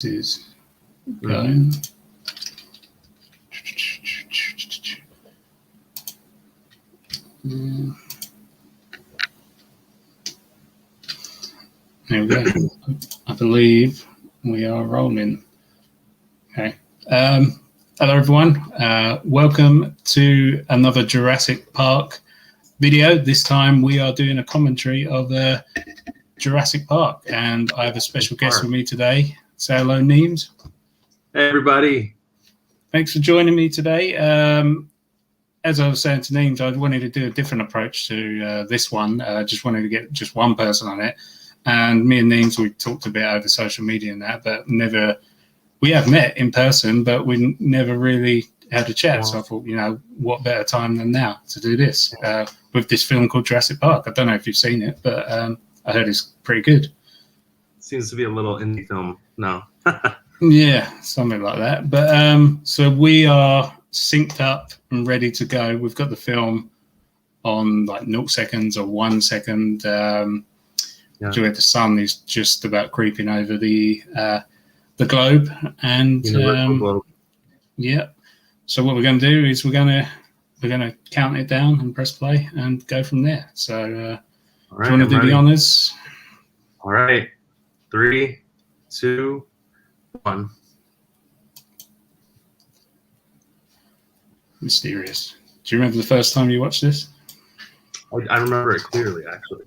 is going. There we go. I believe we are rolling. Okay. Hello, everyone. Welcome to another Jurassic Park video. This time we are doing a commentary of Jurassic Park, and I have a special guest with me today. Say hello, Neemz. Hey, everybody. Thanks for joining me today. As I was saying to Neemz, I wanted to do a different approach to this one. Just wanted to get just one person on it. And me and Neemz, we talked a bit over social media and that, but never, we have met in person, but we never really had a chat. Wow. So I thought, you know, what better time than now to do this with this film called Jurassic Park. I don't know if you've seen it, but I heard it's pretty good. Seems to be a little indie film now. Yeah, something like that. But so we are synced up and ready to go. We've got the film on like 0 seconds or 1 second. The sun is just about creeping over the globe, and globe. Yeah. So what we're going to do is we're going to count it down and press play and go from there. So all right, do you want to do the honors? All right, 3, 2, 1. Mysterious. Do you remember the first time you watched this? I remember it clearly, actually.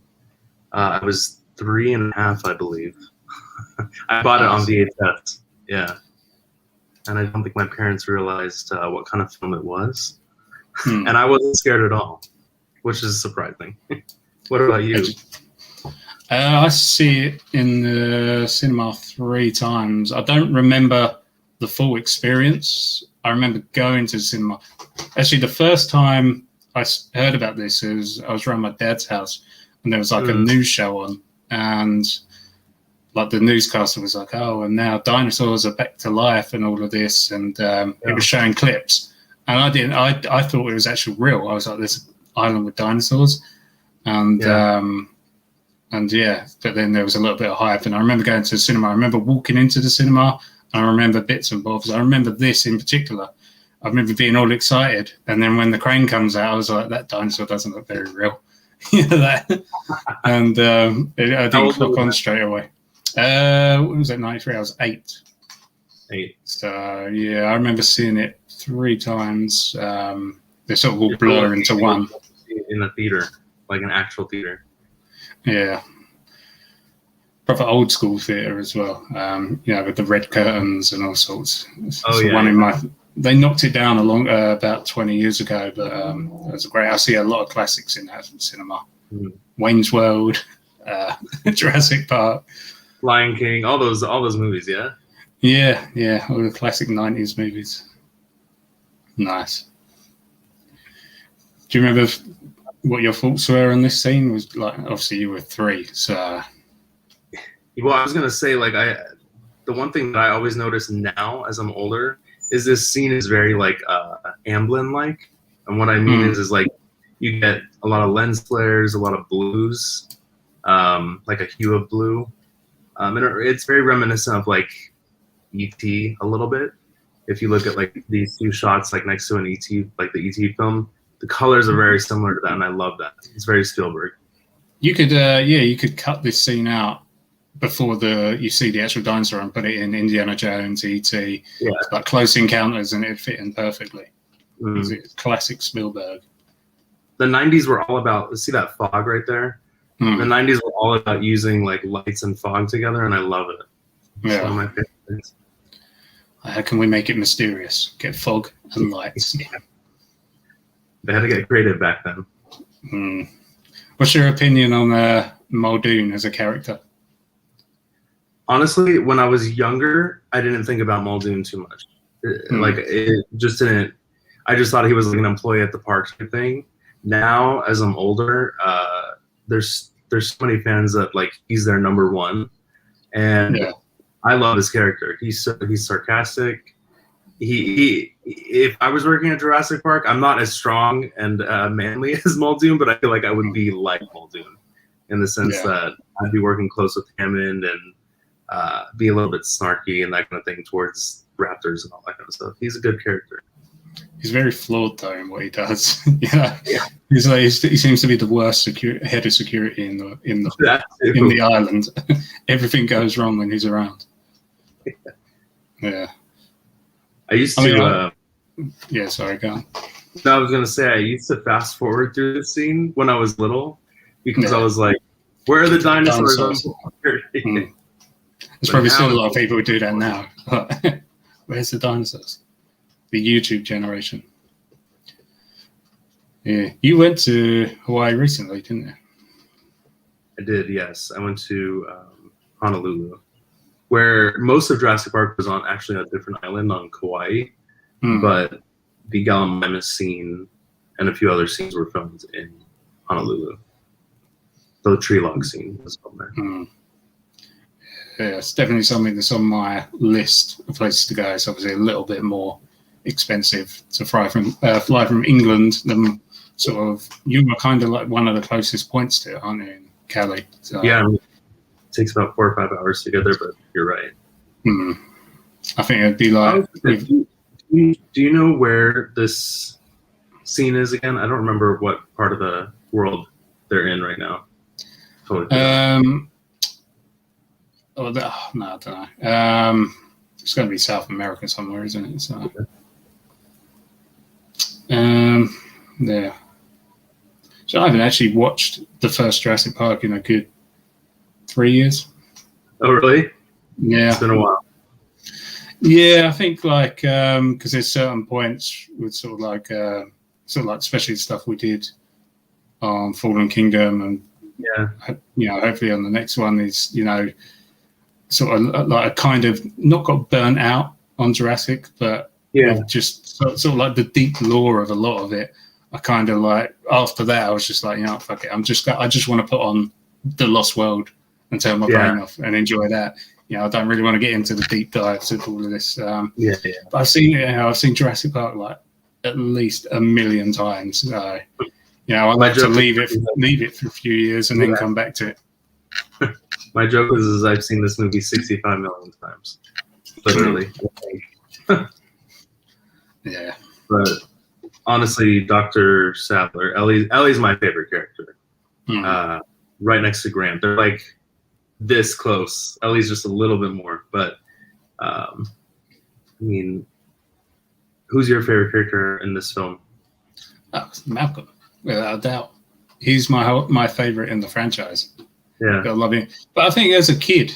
I was 3.5, I believe. I bought it on VHS. Yeah. And I don't think my parents realized what kind of film it was. And I wasn't scared at all, which is surprising. What about you? I see it in the cinema 3 times. I don't remember the full experience. I remember going to the cinema. Actually, the first time I heard about this is I was around my dad's house, and there was like a news show on, and like the newscaster was like, "Oh, and now dinosaurs are back to life and all of this," and it was showing clips, and I thought it was actually real. I was like, "This island with dinosaurs," and but then there was a little bit of hype, and I remember going to the cinema. I remember walking into the cinema, and I remember bits and bobs. I remember this in particular. I remember being all excited, and then when the crane comes out, I was like, "That dinosaur doesn't look very real." You know that, and I didn't clock on straight away. What was it? 93. I was 8. 8. So yeah, I remember seeing it 3 times. They sort of all blur into one. In a theater, like an actual theater. Yeah, proper old school theater as well. With the red curtains and all sorts. They knocked it down about 20 years ago, but it was great. I see a lot of classics in that cinema. Wayne's World, Jurassic Park, Lion King, all those movies, yeah? Yeah, all the classic 90s movies. Nice. Do you remember what your thoughts were on this scene? Was like, obviously you were 3, so... Well, I was going to say, like, the one thing that I always notice now as I'm older is this scene is very, like, Amblin-like. And what I mean is like, you get a lot of lens flares, a lot of blues, like a hue of blue. And it's very reminiscent of like E.T. a little bit. If you look at like these 2 shots like next to an E.T., like the E.T. film, the colors are very similar to that, and I love that. It's very Spielberg. You could you could cut this scene out before you see the actual dinosaur and put it in Indiana Jones, E.T., like Close Encounters, and it'd fit in perfectly. It's classic Spielberg. The 90s were all about, see that fog right there? The 90s were all about using like lights and fog together, and I love it. It's one of my favorite things. How can we make it mysterious? Get fog and lights. They had to get creative back then. What's your opinion on Muldoon as a character? Honestly, when I was younger, I didn't think about Muldoon too much. Like, it just didn't. I just thought he was like an employee at the park type thing. Now, as I'm older, there's so many fans that like he's their number 1, and I love his character. He's sarcastic. If I was working at Jurassic Park, I'm not as strong and manly as Muldoon, but I feel like I would be like Muldoon in the sense that I'd be working close with Hammond and be a little bit snarky and that kind of thing towards raptors and all that kind of stuff. He's a good character. He's very flawed though in what he does. Yeah, he's like he seems to be the worst head of security in the island. Everything goes wrong when he's around. Yeah. I used to. Yeah, sorry, go on. No, I was gonna say I used to fast forward through this scene when I was little because I was like, "Where are the dinosaurs?" There's probably still a lot of people who do that now. Where's the dinosaurs? The YouTube generation. Yeah, you went to Hawaii recently, didn't you? I did, yes. I went to Honolulu, where most of Jurassic Park was on actually a different island on Kauai, but the Gallimamis scene and a few other scenes were filmed in Honolulu. So the tree log scene was filmed there. Yeah, it's definitely something that's on my list of places to go. It's obviously a little bit more expensive to fly from England than sort of, you were kind of like one of the closest points to it, aren't you, in Cali? So, yeah, it takes about 4 or 5 hours to get there, but you're right. I think it'd be like... Do you know where this scene is again? I don't remember what part of the world they're in right now. Totally. No, I don't know. It's going to be South America somewhere, isn't it? So, yeah. So I haven't actually watched the first Jurassic Park in a good 3 years. Oh, really? Yeah. It's been a while. Yeah, I think like because there's certain points with sort of like especially the stuff we did on Fallen Kingdom, and hopefully on the next one is sort of like a kind of not got burnt out on Jurassic, but just sort of like the deep lore of a lot of it. I kind of like after that I was just like, fuck it, I just want to put on The Lost World and turn my brain off and enjoy that. I don't really want to get into the deep dives of all of this. But I've seen Jurassic Park like at least 1 million times. I like to leave it for a few years and then come back to it. My joke is I've seen this movie 65 million times, literally. Yeah. But honestly, Dr. Sadler, Ellie's my favorite character. Right next to Grant, they're like this close. Ellie's just a little bit more, but I mean, who's your favorite character in this film? Malcolm, without a doubt. He's my favorite in the franchise. Yeah, I love him. But I think as a kid,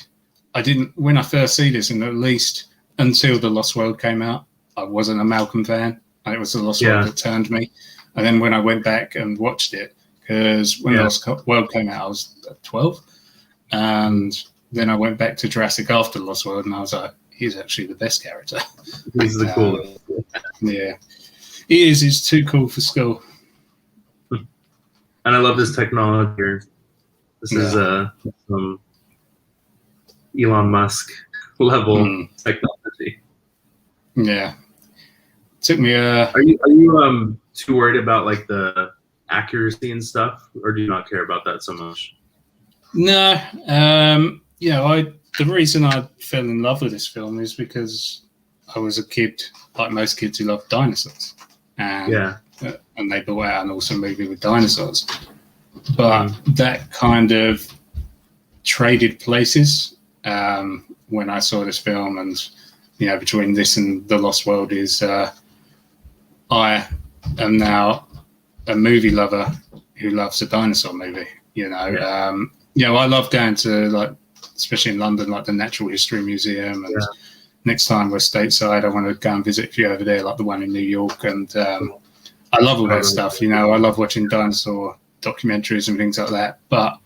when I first see this, and at least until The Lost World came out, I wasn't a Malcolm fan. And it was The Lost World that turned me. And then when I went back and watched it, because when The Lost World came out, I was 12. And then I went back to Jurassic after The Lost World, and I was like, he's actually the best character. He's the coolest. Yeah. He is. He's too cool for school. And I love this technology here. This is some Elon Musk level technology. Yeah. Took me Are you too worried about like the accuracy and stuff, or do you not care about that so much? No. The reason I fell in love with this film is because I was a kid, like most kids who love dinosaurs. And they brought out an awesome movie with dinosaurs. But that kind of traded places when I saw this film, and between this and The Lost World is I am now a movie lover who loves a dinosaur movie. I love going to, like, especially in London, like the Natural History Museum, and next time we're stateside, I want to go and visit a few over there, like the one in New York, and I love all that stuff. I love watching dinosaur documentaries and things like that, but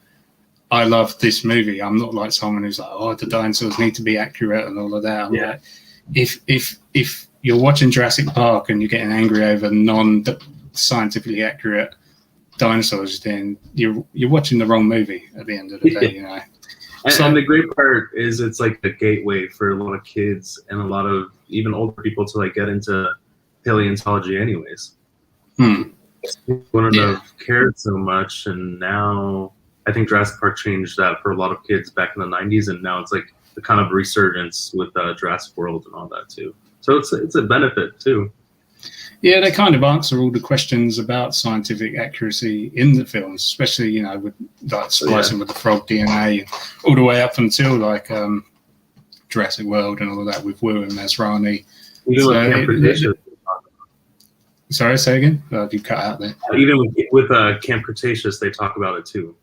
I love this movie. I'm not like someone who's like, oh, the dinosaurs need to be accurate and all of that. I'm like, if you're watching Jurassic Park and you're getting angry over non-scientifically accurate dinosaurs, then you're watching the wrong movie at the end of the day. And the great part is it's like a gateway for a lot of kids and a lot of even older people to like get into paleontology anyways. Wouldn't have cared so much, and now I think Jurassic Park changed that for a lot of kids back in the 90s, and now it's like the kind of resurgence with Jurassic World and all that too. So it's a benefit too. Yeah, they kind of answer all the questions about scientific accuracy in the films, especially, you know, with like splicing with the frog DNA, all the way up until like Jurassic World and all of that with Wu and Masrani. Even with Camp Cretaceous. Sorry, say again? You cut out there. Even with Camp Cretaceous, they talk about it too.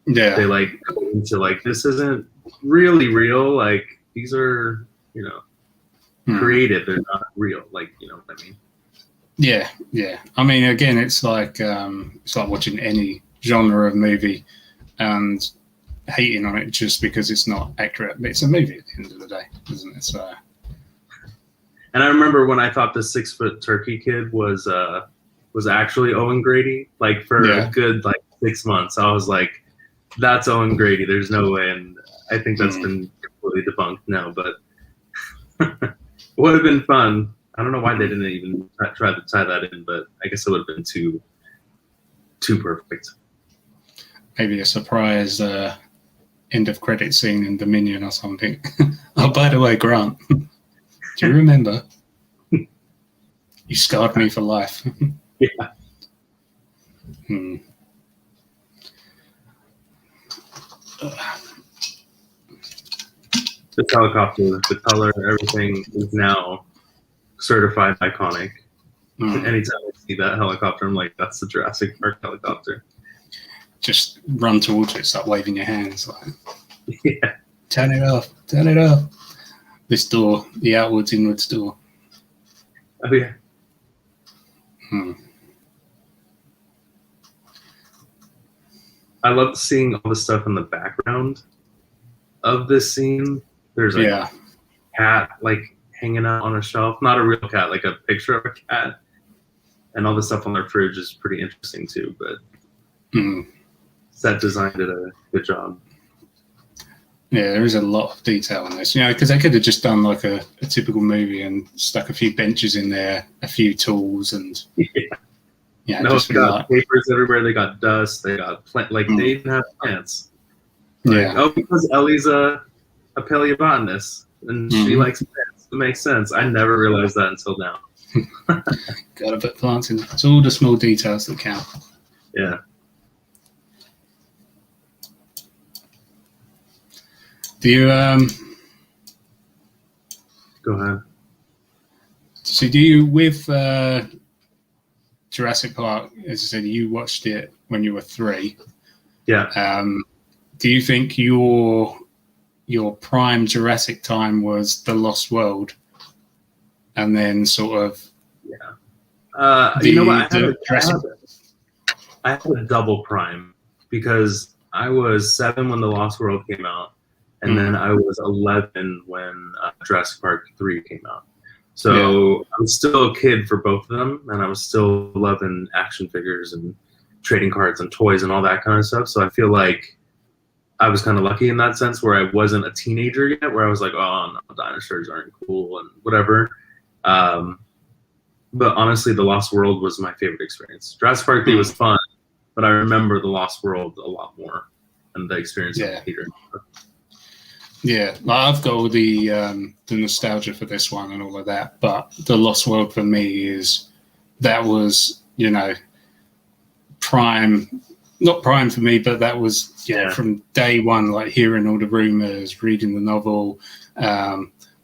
Yeah. They like go into like, this isn't really real. Like these are, you know, created. They're not real. Like, you know what I mean? Yeah, yeah. I mean, again, it's like watching any genre of movie and hating on it just because it's not accurate. But it's a movie at the end of the day, isn't it? So. And I remember when I thought the 6-foot turkey kid was actually Owen Grady. Like for a good like 6 months, I was like, "That's Owen Grady. There's no way." And I think that's been completely debunked now. But it would have been fun. I don't know why they didn't even try to tie that in, but I guess it would have been too perfect. Maybe a surprise end of credit scene in Dominion or something. Oh, by the way, Grant, do you remember? You scarred me for life. Yeah. The helicopter, the color, everything is now certified iconic. Anytime I see that helicopter, I'm like, that's the Jurassic Park helicopter. Just run towards it, start waving your hands. Like, yeah. Turn it off, turn it off. This door, the outwards, inwards door. Oh, yeah. I love seeing all the stuff in the background of this scene. There's a cat, like, hanging out on a shelf. Not a real cat, like a picture of a cat. And all the stuff on their fridge is pretty interesting too, but set design did a good job. Yeah, there is a lot of detail in this, you know, because they could have just done like a typical movie and stuck a few benches in there, a few tools, and no, just got like, papers everywhere. They got dust. They got they even have plants. Like, because Ellie's a paleobotanist and she likes plants. It makes sense. I never realized that until now. Gotta put plants in. It's all the small details that count. Yeah. Do you go ahead. So do you with Jurassic Park, as I said, you watched it when you were 3. Yeah. Do you think your prime Jurassic time was The Lost World? And then sort of you know what? I had a double prime because I was 7 when The Lost World came out, and then I was 11 when Jurassic Park 3 came out. So I was still a kid for both of them, and I was still loving action figures and trading cards and toys and all that kind of stuff. So I feel like I was kind of lucky in that sense, where I wasn't a teenager yet, where I was like, oh, no, dinosaurs aren't cool and whatever. But honestly, The Lost World was my favorite experience. Jurassic Park 3 was fun, but I remember The Lost World a lot more and the experience of Peter. Yeah, I've got all the nostalgia for this one and all of that, but The Lost World for me that was, you know, prime, not prime for me, but that was from day one, like hearing all the rumors, reading the novel,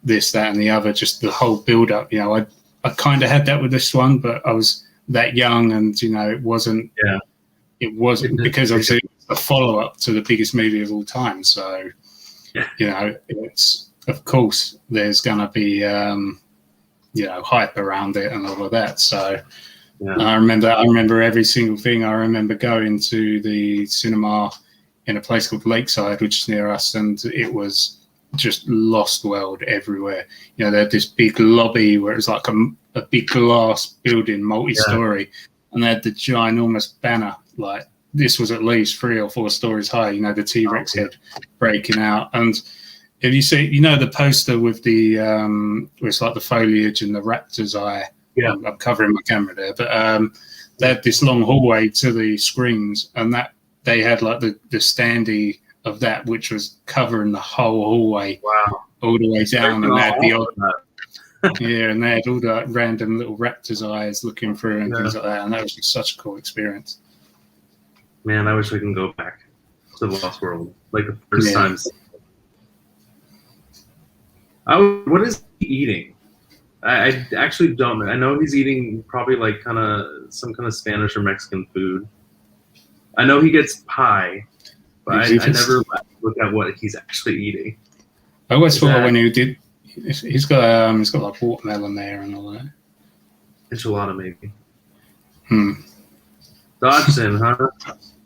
this, that, and the other, just the whole build up. You know, I kind of had that with this one, but I was that young, and you know, it wasn't because obviously it's a follow up to the biggest movie of all time. So, you know, it's of course there's gonna be you know, hype around it and all of that. So I remember every single thing. I remember going to the cinema in a place called Lakeside, which is near us, and it was just Lost World everywhere. You know, they had this big lobby where it was like a big glass building, multi-story, and they had the ginormous banner. Like, this was at least 3 or 4 stories high, you know, the T-Rex head breaking out. And if you see, you know, the poster with the where it's like the foliage and the raptor's eye. Yeah, I'm covering my camera there, but they had this long hallway to the screens, and that they had like the standee of that, which was covering the whole hallway, Wow. all the way down, and they had the odd, that. yeah, and they had all the like, random little raptors' eyes looking through and things like that, and that was just such a cool experience. Man, I wish I can go back to the Lost World, like the first time. What is he eating? I actually don't know. I know he's eating probably like some kind of Spanish or Mexican food. I know he gets pie, but I never look at what he's actually eating. I always thought when he did, he's got like watermelon there and all that. Enchilada, maybe. Hmm. Dodgson, huh?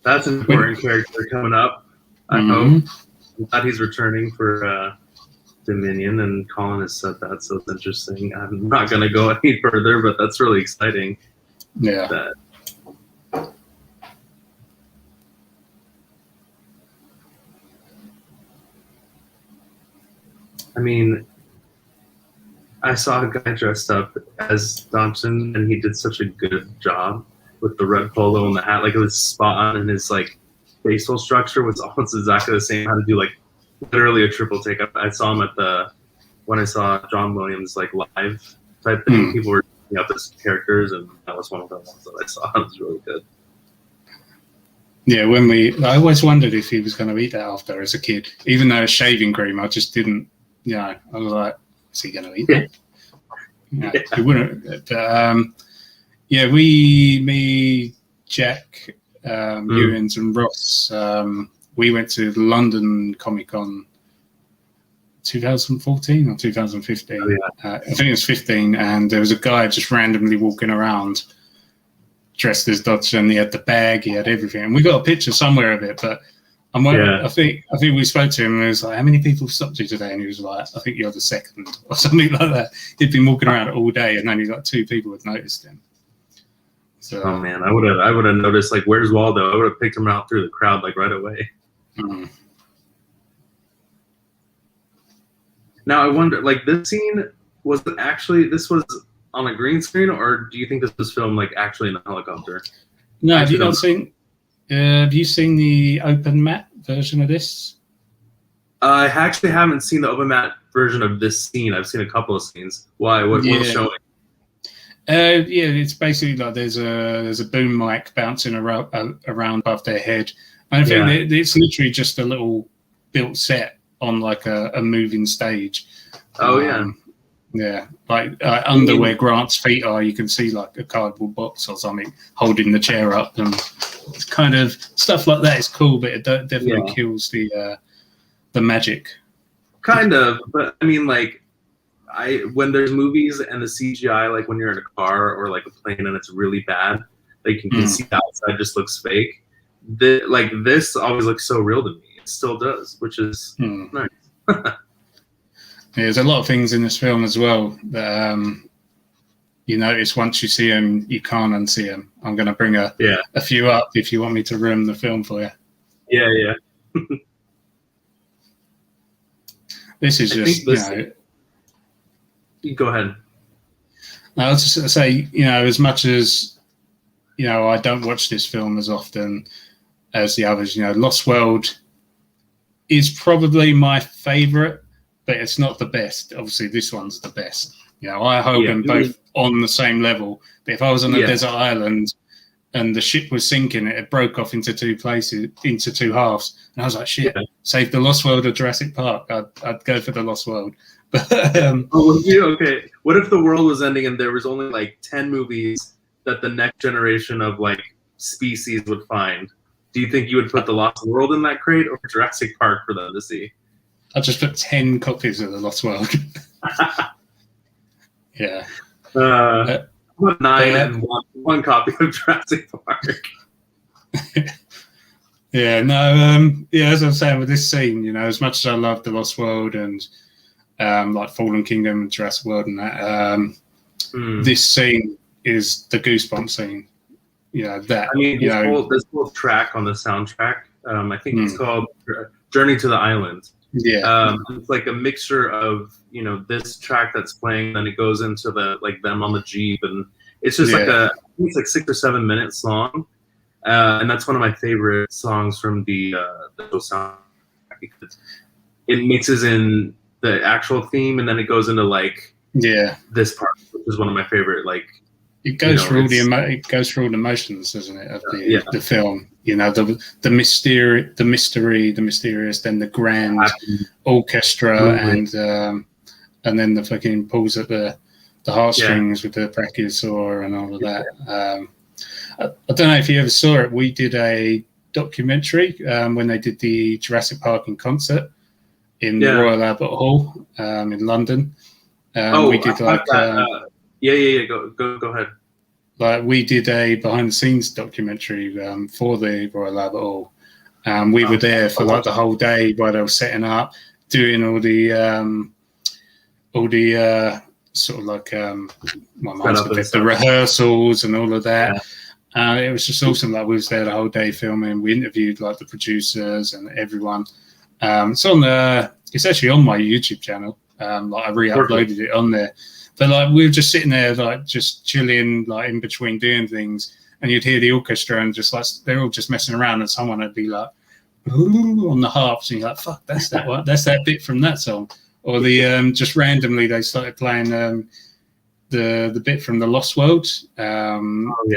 That's an important character coming up. I hope. I'm glad he's returning for Dominion, and Colin has said that, so it's interesting. I'm not going to go any further, but that's really exciting. Yeah. I mean, I saw a guy dressed up as Dodgson, and he did such a good job with the red polo and the hat. Like, it was spot on, and his like facial structure was almost exactly the same. How to do like literally a triple take. I saw him at when I saw John Williams like live type thing. People were taking out his characters, and that was one of the ones that I saw. It was really good. Yeah, I always wondered if he was going to eat that after as a kid, even though it's shaving cream. I just didn't. I was like, is he going to eat that? He wouldn't. But, me, Jack, Ewins, and Ross, we went to London Comic Con 2014 or 2015. Oh, yeah. I think it was 15, and there was a guy just randomly walking around dressed as Dodgson. He had the bag, he had everything. And we got a picture somewhere of it, but I think we spoke to him and it was like, how many people stopped you today? And he was like, I think you're the second or something like that. He'd been walking around all day and only like 2 people had noticed him. So, oh man, I would have noticed like, where's Waldo? I would have picked him out through the crowd like right away. Now I wonder, like, this scene was on a green screen, or do you think this was filmed like actually in a helicopter? No, have you seen the open matte version of this? I actually haven't seen the open matte version of this scene. I've seen a couple of scenes. Why? What's showing? It's basically like there's a boom mic bouncing around above their head. And I think it's literally just a little built set on like a moving stage. Oh yeah, like under where Grant's feet are, you can see like a cardboard box or something holding the chair up, and it's kind of stuff like that is cool, but it definitely kills the magic. Kind of, but I mean, like, when there's movies and the CGI, like when you're in a car or like a plane and it's really bad, like you can see the outside just looks fake. This always looks so real to me. It still does, which is nice. There's a lot of things in this film as well that you notice once you see them, you can't unsee them. I'm going to bring a few up if you want me to ruin the film for you. Yeah. This is You go ahead. I was just going to say, as much as, I don't watch this film as often as the others, Lost World is probably my favorite, but it's not the best. Obviously, this one's the best. I hold them both on the same level. But if I was on a desert island and the ship was sinking, it broke off into 2 halves. And I was like, shit, save the Lost World or Jurassic Park. I'd go for the Lost World. But, okay. What if the world was ending and there was only like 10 movies that the next generation of like species would find? Do you think you would put the Lost World in that crate or Jurassic Park for them to see? I'll just put 10 copies of the Lost World. Yeah. 9 and one copy of Jurassic Park. As I was saying with this scene, as much as I love the Lost World and like Fallen Kingdom and Jurassic World and that, this scene is the goosebump scene. This whole track on the soundtrack, I think it's called Journey to the Island. Yeah. It's like a mixture of, this track that's playing, then it goes into the like them on the Jeep, and it's just it's like 6 or 7 minutes long. And that's one of my favorite songs from the sound. because it mixes in the actual theme and then it goes into like this part, which is one of my favorite. Like it goes through all it goes through all the motions, doesn't it, of the film? You know, the mystery, the mysterious, then the grand orchestra, and then the fucking pulls at the heartstrings with the brachiosaur and all of that. I don't know if you ever saw it. We did a documentary when they did the Jurassic Park in concert in the Royal Albert Hall in London. We did like go ahead. Like we did a behind the scenes documentary for the Royal Albert Hall. We were there for like the whole day while they were setting up, doing all the sort of like the rehearsals and all of that. It was just awesome. Like we was there the whole day filming. We interviewed like the producers and everyone. It's actually on my YouTube channel. Like I re-uploaded it on there. But like we were just sitting there, like just chilling, like in between doing things, and you'd hear the orchestra and just like they're all just messing around, and someone would be like on the harps, and you're like, "Fuck, that's that one. That's that bit from that song." Or the just randomly they started playing the bit from the Lost World. You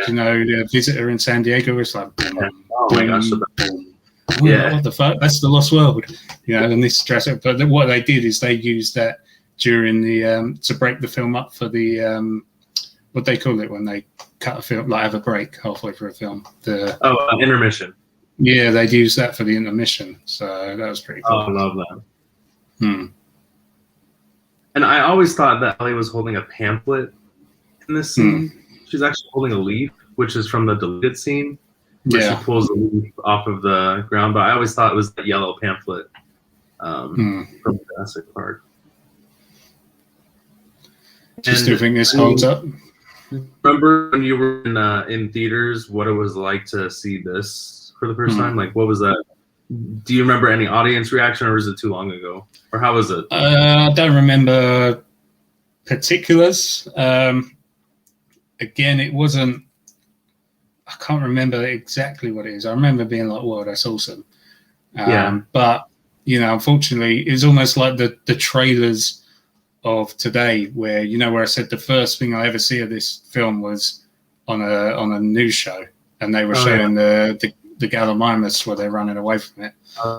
know, the Visitor in San Diego. It's like, boom, my gosh, what the fuck? That's the Lost World. You know, and this Jurassic. But what they did is they used that during the to break the film up for the what they call it when they cut a film, like have a break halfway through a film. Intermission. Yeah, they'd use that for the intermission, so that was pretty cool. Oh, I love that. And I always thought that Ellie was holding a pamphlet in this scene. She's actually holding a leaf, which is from the deleted scene, where she pulls the leaf off of the ground. But I always thought it was the yellow pamphlet from Jurassic Park. Do you still think this holds up? Remember when you were in theaters, what it was like to see this for the first time? Like, what was that? Do you remember any audience reaction, or is it too long ago? Or how was it? I don't remember particulars. Again, it wasn't. I can't remember exactly what it is. I remember being like, "Whoa, that's awesome." But you know, unfortunately, it's almost like the trailers of today, where where I said the first thing I ever see of this film was on a news show, and they were showing the Gallimimus where they're running away from it,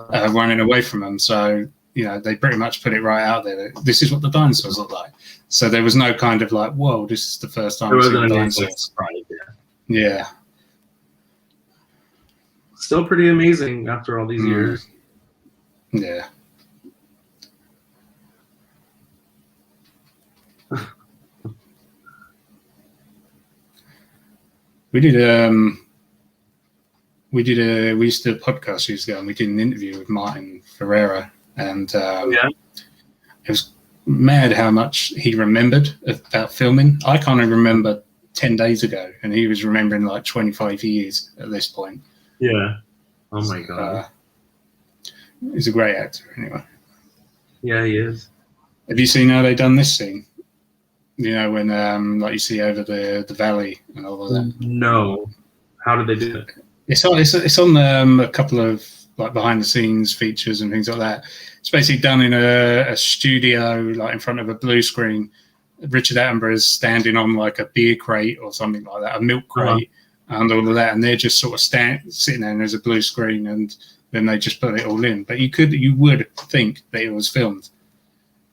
running away from them. So they pretty much put it right out there. This is what the dinosaurs look like. So there was no kind of like, whoa, this is the first time I've seen dinosaurs. Surprise, yeah. Still pretty amazing after all these years. Yeah. We used to podcast years ago, and we did an interview with Martin Ferreira, and it was mad how much he remembered about filming. I can't even remember 10 days ago, and he was remembering like 25 years at this point. Yeah. Oh my God. He's a great actor anyway. Yeah, he is. Have you seen how they done this scene? When like you see over the valley and all of that. No. How did they do it? It's on a couple of like behind the scenes features and things like that. It's basically done in a studio, like in front of a blue screen. Richard Attenborough's standing on like a beer crate or something like that, a milk crate, and all of that, and they're just sort of sitting there, and there's a blue screen, and then they just put it all in. But you would think that it was filmed.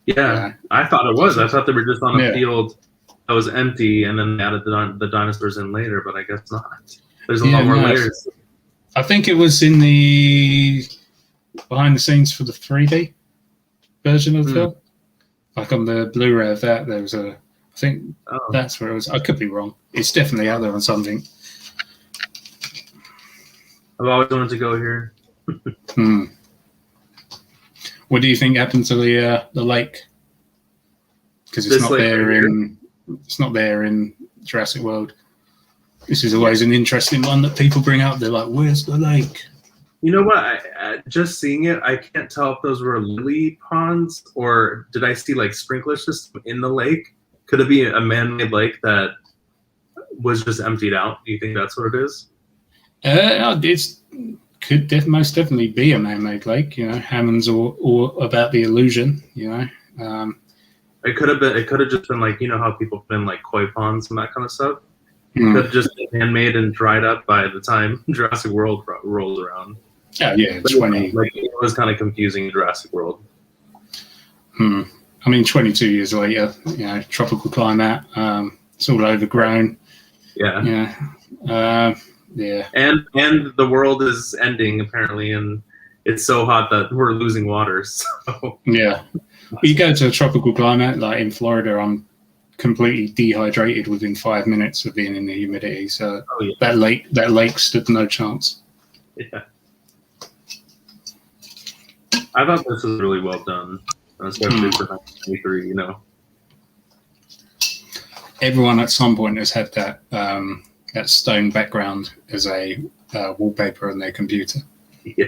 Yeah, I thought it was. I thought they were just on a field that was empty, and then they added the dinosaurs in later, but I guess not. There's a lot more layers. I think it was in the behind the scenes for the 3D version of the film. Like on the Blu-ray of that, there was I think that's where it was. I could be wrong. It's definitely out there on something. I've always wanted to go here. What do you think happened to the lake? Because it's not there it's not there in Jurassic World. This is always an interesting one that people bring up. They're like, "Where's the lake?" You know what? I just seeing it, I can't tell if those were lily ponds or did I see like sprinkler system in the lake? Could it be a man-made lake that was just emptied out? Do you think that's what it is? It could most definitely be a man-made lake. You know, Hammond's all about the illusion. You know, it could have been. It could have just been like, you know how people put in like koi ponds and that kind of stuff. It mm. could have just been handmade and dried up by the time Jurassic World rolls around. Oh yeah, But 20. like, it was kind of confusing in Jurassic World. I mean, 22 years later, you know, tropical climate. It's all overgrown. Yeah. Yeah. And the world is ending apparently, and it's so hot that we're losing water. So Yeah. You go to a tropical climate, like in Florida, I'm completely dehydrated within 5 minutes of being in the humidity. So that lake stood no chance. Yeah. I thought this was really well done, especially for 1923, you know. Everyone at some point has had that that stone background as a wallpaper on their computer. Yeah.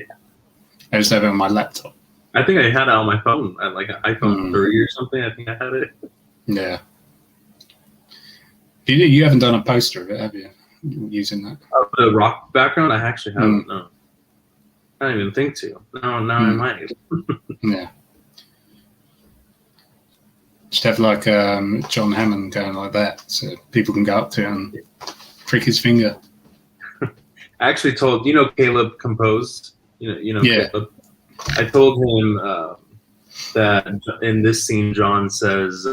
I just have it on my laptop. I think I had it on my phone, at like an iPhone 3 or something. I think I had it. Yeah. You haven't done a poster of it, have you? Using that? The rock background? I actually haven't. No. I didn't even think to. Now I might. Yeah. Just have like John Hammond going like that, so people can go up to him and prick his finger. I actually told, you know, Caleb composed. You know yeah. Caleb. I told him that in this scene, John says,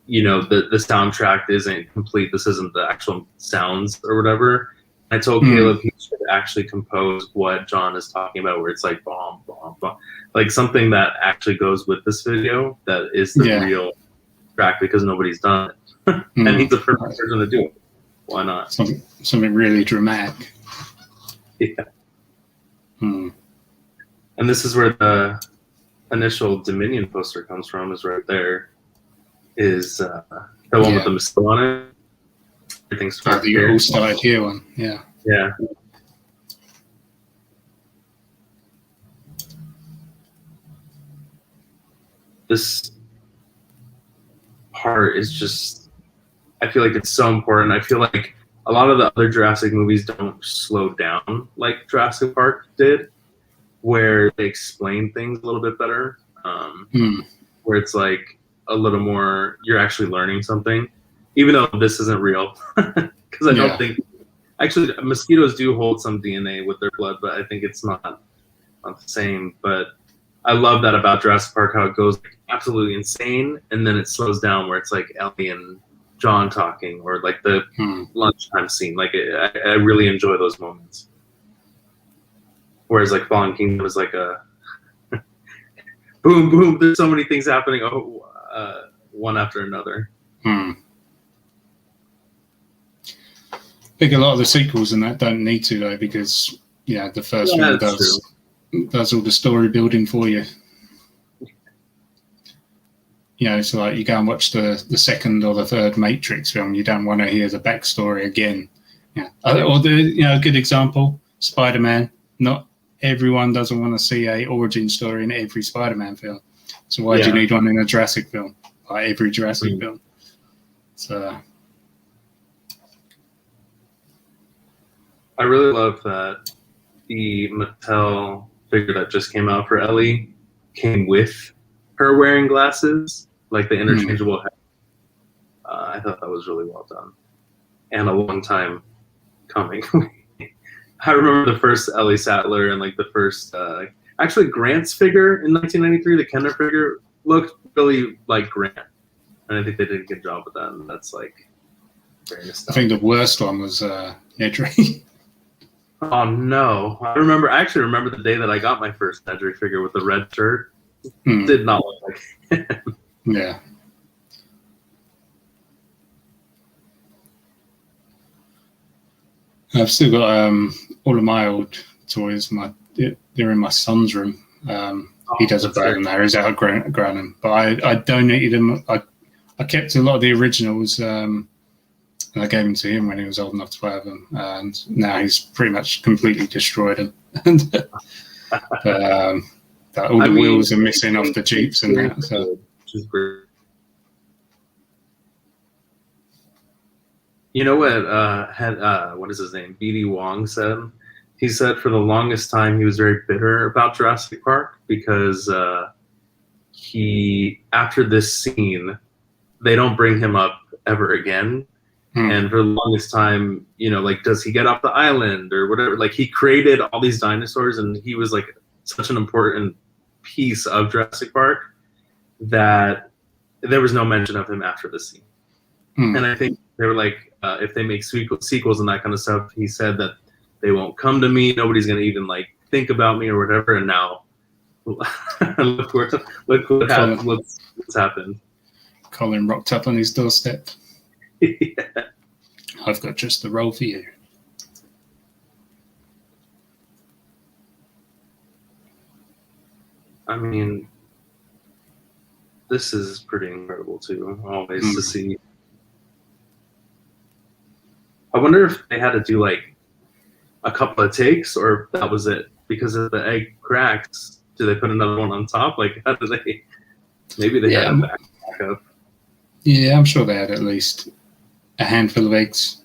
you know, the soundtrack isn't complete. This isn't the actual sounds or whatever. I told Caleb he should actually compose what John is talking about, where it's like bomb, bomb, bomb, like something that actually goes with this video that is the real track, because nobody's done it, and he's the perfect person to do it. Why not? Something really dramatic. Yeah. And this is where the initial Dominion poster comes from. Is right there. Is the one with the mosquito on it? Everything starts the all started here one. Yeah. Yeah. This part is just, I feel like it's so important. I feel like a lot of the other Jurassic movies don't slow down like Jurassic Park did, where they explain things a little bit better, where it's like a little more, you're actually learning something, even though this isn't real. Because I don't think, actually, mosquitoes do hold some DNA with their blood, but I think it's not the same. But I love that about Jurassic Park, how it goes absolutely insane, and then it slows down where it's like Ellie and John talking, or like the lunchtime scene. Like I really enjoy those moments. Whereas like Fallen Kingdom is like a boom, boom. There's so many things happening, one after another. I think a lot of the sequels and that don't need to though, because the first one does all the story building for you. So like you go and watch the second or the third Matrix film, you don't want to hear the backstory again. Or a good example, Spider-Man. Not everyone doesn't want to see a origin story in every Spider-Man film. So why do you need one in a Jurassic film? Like every Jurassic film. So I really love that the Mattel figure that just came out for Ellie came with her wearing glasses, like the interchangeable head. I thought that was really well done, and a long time coming. I remember the first Ellie Sattler and like the first, actually Grant's figure in 1993, the Kenner figure looked really like Grant, and I think they did a good job with that. And that's like very nostalgic. I think the worst one was Nedry. Oh no! I actually remember the day that I got my first Nedry figure with the red shirt. Did not look like him. Yeah. I've still got all of my old toys. They're in my son's room. He does a bag in there. He's outgrown them, but I donated them. I kept a lot of the originals. And I gave them to him when he was old enough to have them, and now he's pretty much completely destroyed them. All the wheels are missing off the Jeeps and that. So. You know what? What is his name? B.D. Wong said. he said for the longest time he was very bitter about Jurassic Park because after this scene, they don't bring him up ever again. And for the longest time, you know, like, does he get off the island or whatever? Like, he created all these dinosaurs, and he was like such an important piece of Jurassic Park that there was no mention of him after the scene. And I think they were like, if they make sequels and that kind of stuff, he said that they won't come to me. Nobody's gonna even like think about me or whatever. And now, look what's happened. Colin rocked up on his doorstep. Yeah. I've got just the role for you. I mean, this is pretty incredible too. Always to see. I wonder if they had to do like a couple of takes, or if that was it. Because if the egg cracks, do they put another one on top? Like, how do they? Maybe they had a back up. Yeah, I'm sure they had at least a handful of eggs.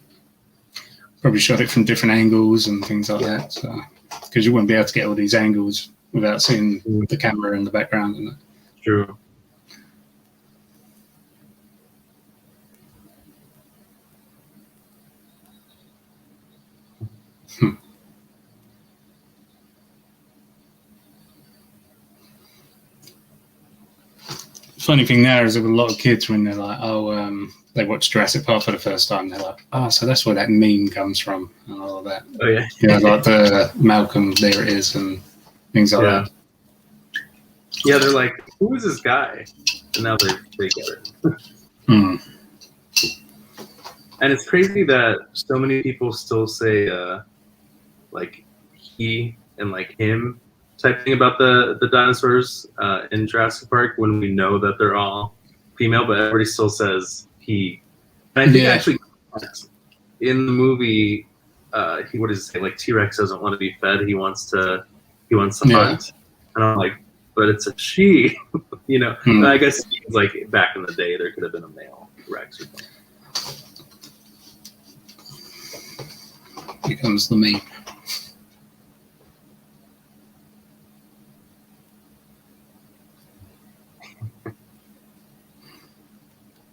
Probably shot it from different angles and things like that. So, because you wouldn't be able to get all these angles without seeing the camera in the background. And True. Funny thing there is that a lot of kids, when they're like, they watch Jurassic Park for the first time, they're like, so that's where that meme comes from and all of that. Oh yeah. Yeah, like the Malcolm, there it is, and things like that. Yeah, they're like, who is this guy? And now they get it. And it's crazy that so many people still say like he and like him type thing about the dinosaurs in Jurassic Park when we know that they're all female, but everybody still says he. And I think actually in the movie, what does he say? Like, T-Rex doesn't want to be fed; he wants to hunt. And I'm like, but it's a she, you know. I guess like back in the day, there could have been a male Rex or something. Here comes the meme.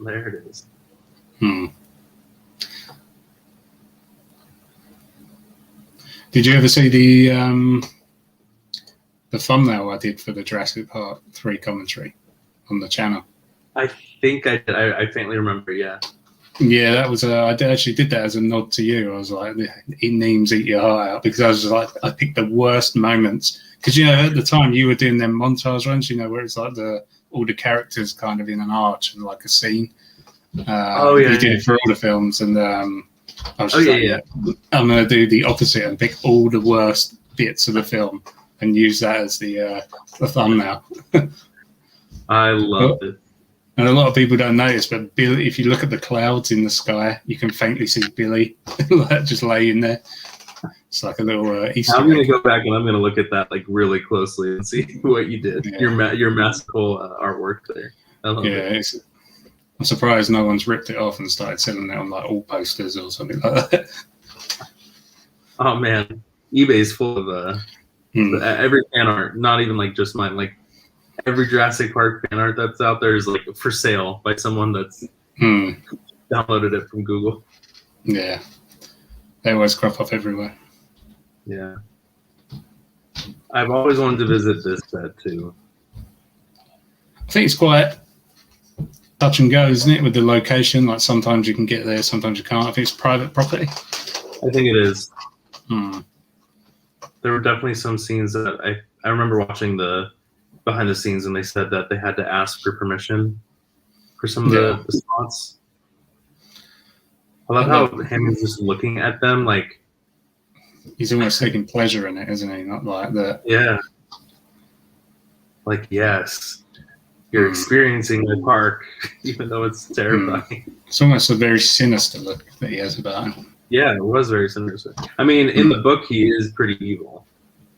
There it is. Did you ever see the thumbnail I did for the Jurassic Park 3 commentary on the channel? I think I did. I faintly remember, yeah. Yeah, that was I actually did that as a nod to you. I was like, Neemz, eat your heart out, because I was like, I picked the worst moments, because you know at the time you were doing them montage runs, you know, where it's like all the characters kind of in an arch and like a scene. You did it for all the films, and I was just I'm going to do the opposite and pick all the worst bits of the film and use that as the thumbnail. I loved it. And a lot of people don't notice, but Billy, if you look at the clouds in the sky, you can faintly see Billy just laying there. It's like a little Easter egg. I'm going to go back and I'm going to look at that like really closely and see what you did. Yeah. Your masterful artwork there. I'm surprised no one's ripped it off and started selling it on like all posters or something like that. Oh man, eBay's full of every fan art. Not even like just mine. Like every Jurassic Park fan art that's out there is like for sale by someone that's downloaded it from Google. Yeah, they always crop up everywhere. Yeah, I've always wanted to visit this set too. I think it's quite touch and go, isn't it, with the location? Like sometimes you can get there, sometimes you can't. I think it's private property. I think it is. There were definitely some scenes that I remember watching the behind the scenes, and they said that they had to ask for permission for some of the spots. I love how Hammond's just looking at them like he's almost taking pleasure in it, isn't he? Not like that. Yeah. Like, yes, you're experiencing the park, even though it's terrifying. It's almost a very sinister look that he has about him. Yeah, it was very sinister. I mean, in the book, he is pretty evil.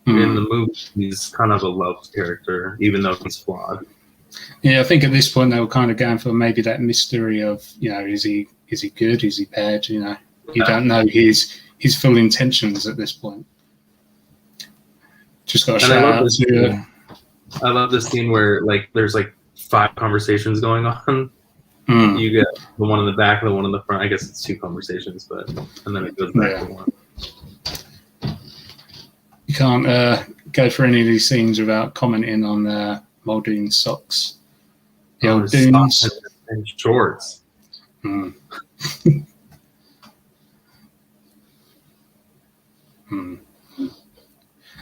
In the movie, he's kind of a loved character, even though he's flawed. Yeah, I think at this point they were kind of going for maybe that mystery of, you know, is he good, is he bad? You know, you don't know his full intentions at this point. Just got a And shout out to. I love this scene where like there's like 5 conversations going on. You get the one in the back and the one in the front. I guess it's 2 conversations, but and then it goes back to one. You can't go for any of these scenes without commenting on Muldoon's socks. The old dunes and shorts.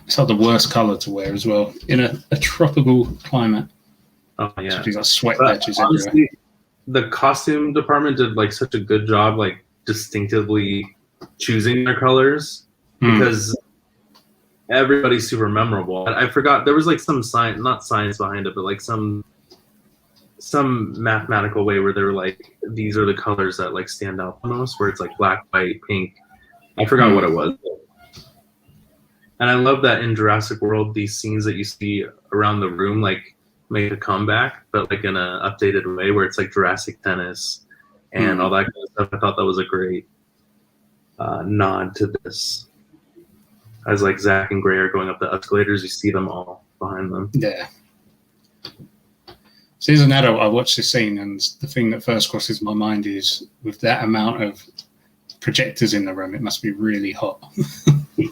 It's like the worst color to wear as well in a tropical climate. Oh yeah, you got sweat patches everywhere. The costume department did like such a good job, like distinctively choosing their colors because everybody's super memorable. And I forgot there was like some not science behind it, but like some mathematical way where they were like, these are the colors that like stand out the most, where it's like black, white, pink. I forgot what it was. And I love that in Jurassic World, these scenes that you see around the room like make a comeback, but like in an updated way, where it's like Jurassic tennis and all that kind of stuff. I thought that was a great nod to this. As like Zach and Gray are going up the escalators, you see them all behind them. Yeah. So as an adult, I watched this scene, and the thing that first crosses my mind is, with that amount of projectors in the room, it must be really hot.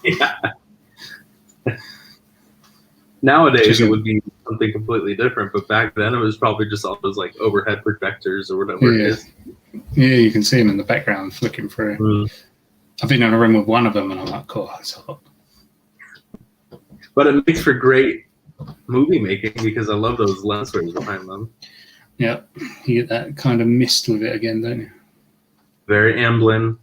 Yeah. Nowadays, it would be something completely different, but back then it was probably just all those like overhead projectors or whatever it is. Yeah, you can see them in the background flicking through. I've been in a room with one of them, and I'm like, oh, it's hot. But it makes for great movie making because I love those lens flares behind them. Yeah, you get that kind of mist with it again, don't you? Very Amblin.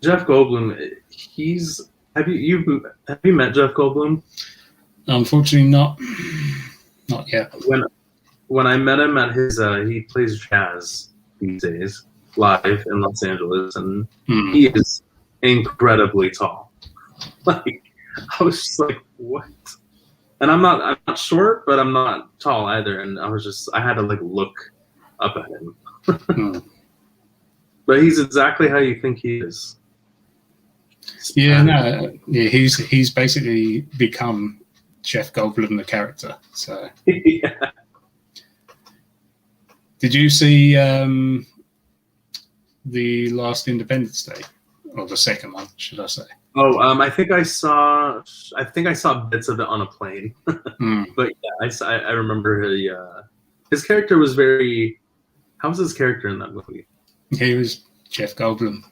Jeff Goldblum, have you met Jeff Goldblum? Unfortunately, not yet. When I met him at his, he plays jazz these days live in Los Angeles, and he is incredibly tall. Like, I was just like, what? And I'm not short, but I'm not tall either. And I had to like look up at him. But he's exactly how you think he is. Yeah, he's basically become Jeff Goldblum, the character. So, yeah. Did you see the last Independence Day, or the second one, should I say? Oh, I think I saw bits of it on a plane. But yeah, I remember his character was very. How was his character in that movie? He was Jeff Goldblum.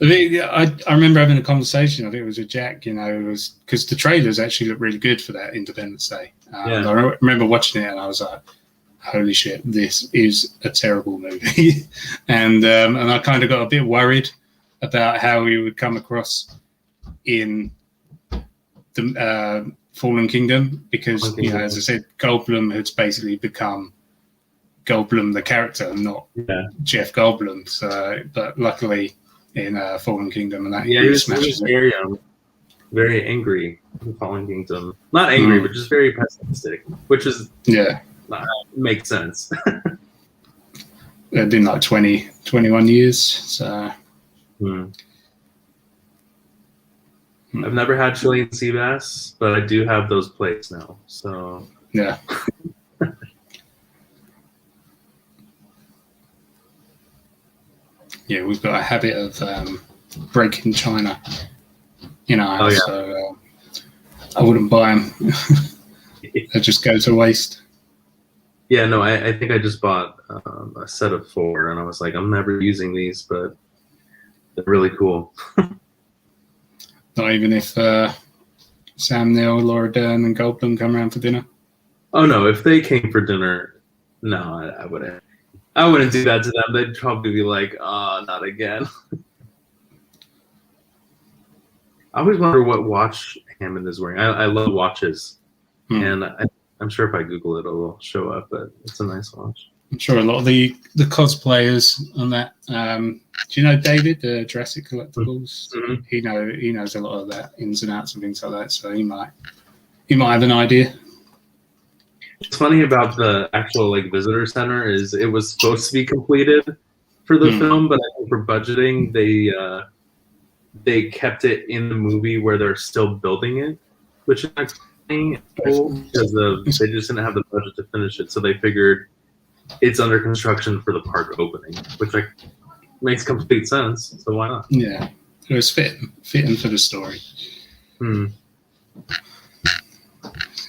I remember having a conversation. I think it was with Jack. It was because the trailers actually looked really good for that Independence Day. I remember watching it, and I was like, "Holy shit, this is a terrible movie." and I kind of got a bit worried about how he would come across in the Fallen Kingdom, because as I said, Goldblum had basically become Goldblum the character, not Jeff Goldblum. So, but luckily in Fallen Kingdom, and that he was very angry in Fallen Kingdom. Not angry, but just very pessimistic, which is makes sense. It's been like 21 years. So I've never had Chilean sea bass, but I do have those plates now. So yeah. Yeah, we've got a habit of breaking china in our house, so I wouldn't buy them. They just go to waste. Yeah, no, I think I just bought a set of 4, and I was like, I'm never using these, but they're really cool. Not even if Sam Neill, Laura Dern, and Goldblum come around for dinner? Oh, no, if they came for dinner, no, I wouldn't. I wouldn't do that to them. They'd probably be like, not again. I always wonder what watch Hammond is wearing. I love watches. And I'm sure if I Google it, it'll show up, but it's a nice watch. I'm sure a lot of the cosplayers on that. Do you know David, the Jurassic Collectibles? He knows a lot of that, ins and outs and things like that, so he might have an idea. What's funny about the actual visitor center is it was supposed to be completed, for the film, but I think for budgeting, they kept it in the movie where they're still building it, which is actually cool because they just didn't have the budget to finish it, so they figured it's under construction for the park opening, which like makes complete sense. So why not? Yeah, it was fitting for the story.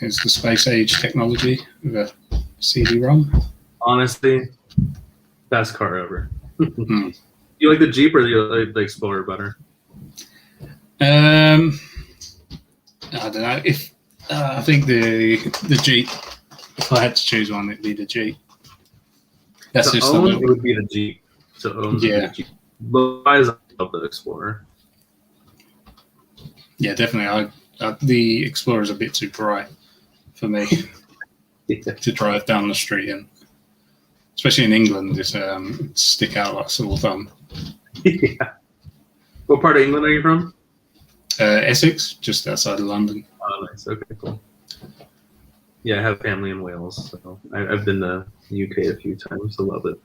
It's the space age technology with a CD-ROM. Honestly, best car ever. You like the Jeep or the Explorer better? I don't know. If I think the Jeep. If I had to choose one, it'd be the Jeep. That's to just own, it would be the Jeep. To own, yeah. The Jeep. But I love the Explorer. Yeah, definitely. The Explorer is a bit too bright for me to drive down the street in. Especially in England, it's stick out like a sore thumb. Yeah. What part of England are you from? Essex, just outside of London. Oh, nice. Okay, cool. Yeah, I have family in Wales, so I've been to the UK a few times. I love it.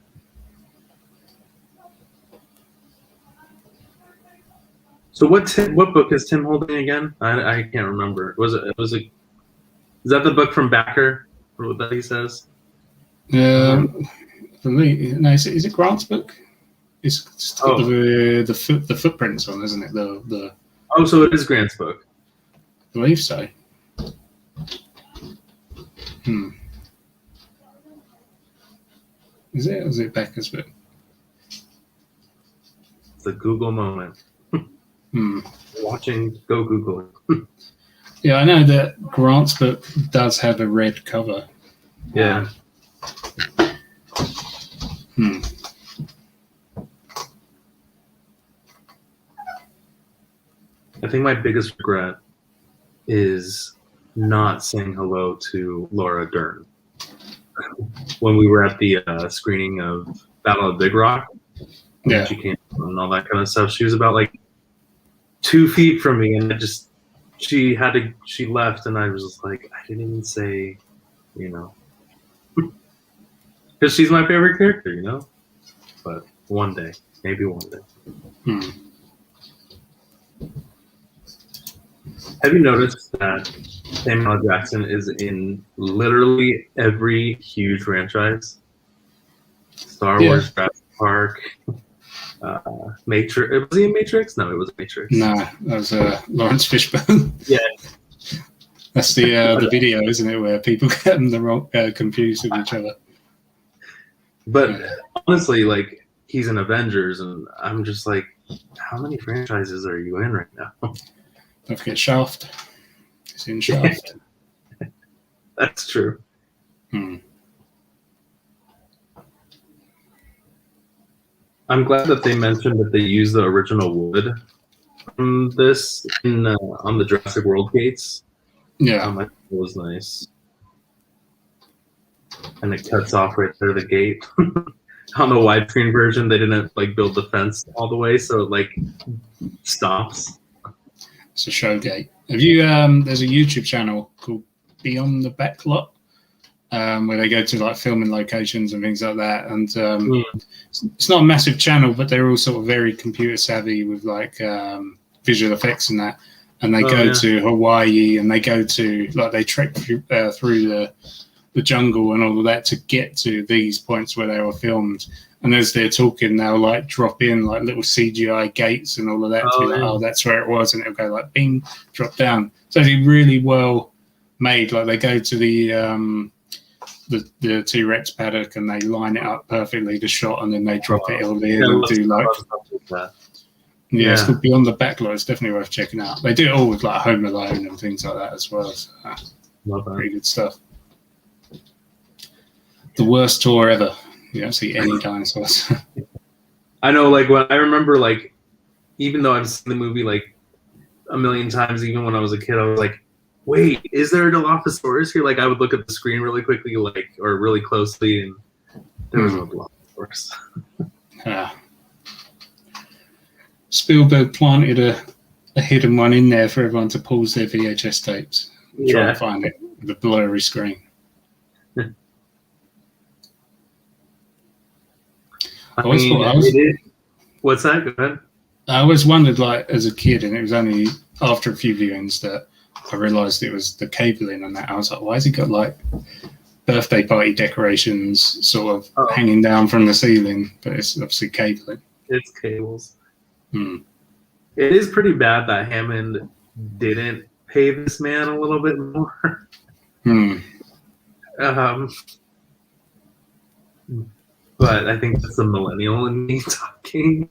So what book is Tim holding again? I can't remember. Is that the book from Backer? Or what that he says? For me, no, is it Grant's book? It's got the footprints on, isn't it? The Oh, so it is Grant's book. I believe so. Is it? Or is it Becker's book? It's a Google moment. Watching, go Google it. Yeah, I know that Grant's book does have a red cover. Yeah. I think my biggest regret is not saying hello to Laura Dern when we were at the screening of Battle of Big Rock. Yeah, she came and all that kind of stuff. She was about like 2 feet from me, and she left, and I was just like, I didn't even say, because she's my favorite character, But one day, maybe one day. Have you noticed that Samuel L. Jackson is in literally every huge franchise? Star Wars, Jurassic Park, Matrix. Was he in Matrix? No, it was Matrix. No, that was Lawrence Fishburne. Yeah. That's the video, isn't it, where people get them the wrong confused with each other. But honestly, like, he's in Avengers, and I'm just like, how many franchises are you in right now? Don't forget Shaft. He's in Shaft. That's true. I'm glad that they mentioned that they used the original wood from this on the Jurassic World gates. Yeah. It was nice. And it cuts off right there, the gate. On the widescreen version, they didn't build the fence all the way, so it stops. It's a show gate. Have you? There's a YouTube channel called Beyond the Backlot, where they go to filming locations and things like that. And it's not a massive channel, but they're all sort of very computer savvy with visual effects and that. And they go to Hawaii, and they go to they trek through the jungle and all of that to get to these points where they were filmed. And as they're talking, they'll drop in little CGI gates and all of that to be oh, that's where it was, and it'll go bing, drop down. So it's really well made. They go to the T-Rex paddock and they line it up perfectly, the shot, and then they drop it all in and do Yeah, it's called Beyond the Backlot. It's definitely worth checking out. They do it all with Home Alone and things like that as well. So, love that. Pretty good stuff. The worst tour ever. You don't see any dinosaurs. I know, when I remember, even though I've seen the movie a million times, even when I was a kid, I was like, wait, is there a Dilophosaurus here? I would look at the screen really quickly, or really closely, and there was no Dilophosaurus. Spielberg planted a hidden one in there for everyone to pause their VHS tapes. Try and find it with a blurry screen. I always thought What's that? Go ahead. I always wondered, like, as a kid, and it was only after a few viewings that I realised it was the cabling and that. I was like, why has he got, like, birthday party decorations sort of hanging down from the ceiling? But it's obviously cabling. It's cables. Hmm. It is pretty bad that Hammond didn't pay this man a little bit more. But I think that's the millennial in me talking.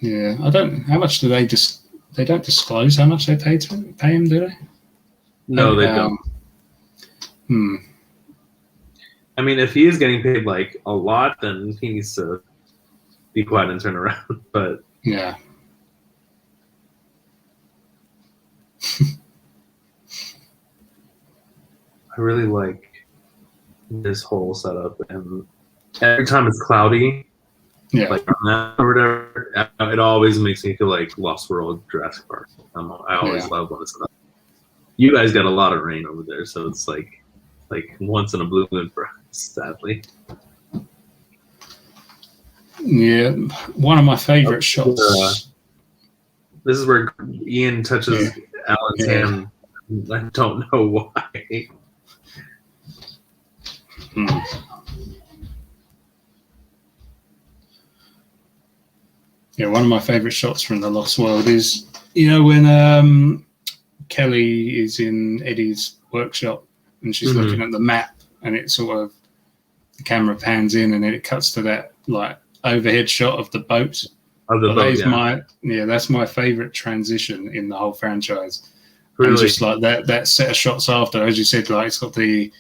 Yeah, I don't. How much do they just? They don't disclose how much they pay him, do they? No, they don't. I mean, if he is getting paid like a lot, then he needs to be quiet and turn around. But yeah. I really like this whole setup, and every time it's cloudy, like on that or whatever, it always makes me feel like Lost World, Jurassic Park. I always love when it's cloudy. You guys got a lot of rain over there, so it's like once in a blue moon for us, sadly. Yeah, one of my favorite shots. This is where Ian touches Alan's hand. I don't know why. Yeah, one of my favorite shots from The Lost World is, when Kelly is in Eddie's workshop and she's looking at the map, and it sort of, the camera pans in and then it cuts to that like overhead shot of the boat. That's my favorite transition in the whole franchise. Really? And just like that set of shots after, as you said, like it's got the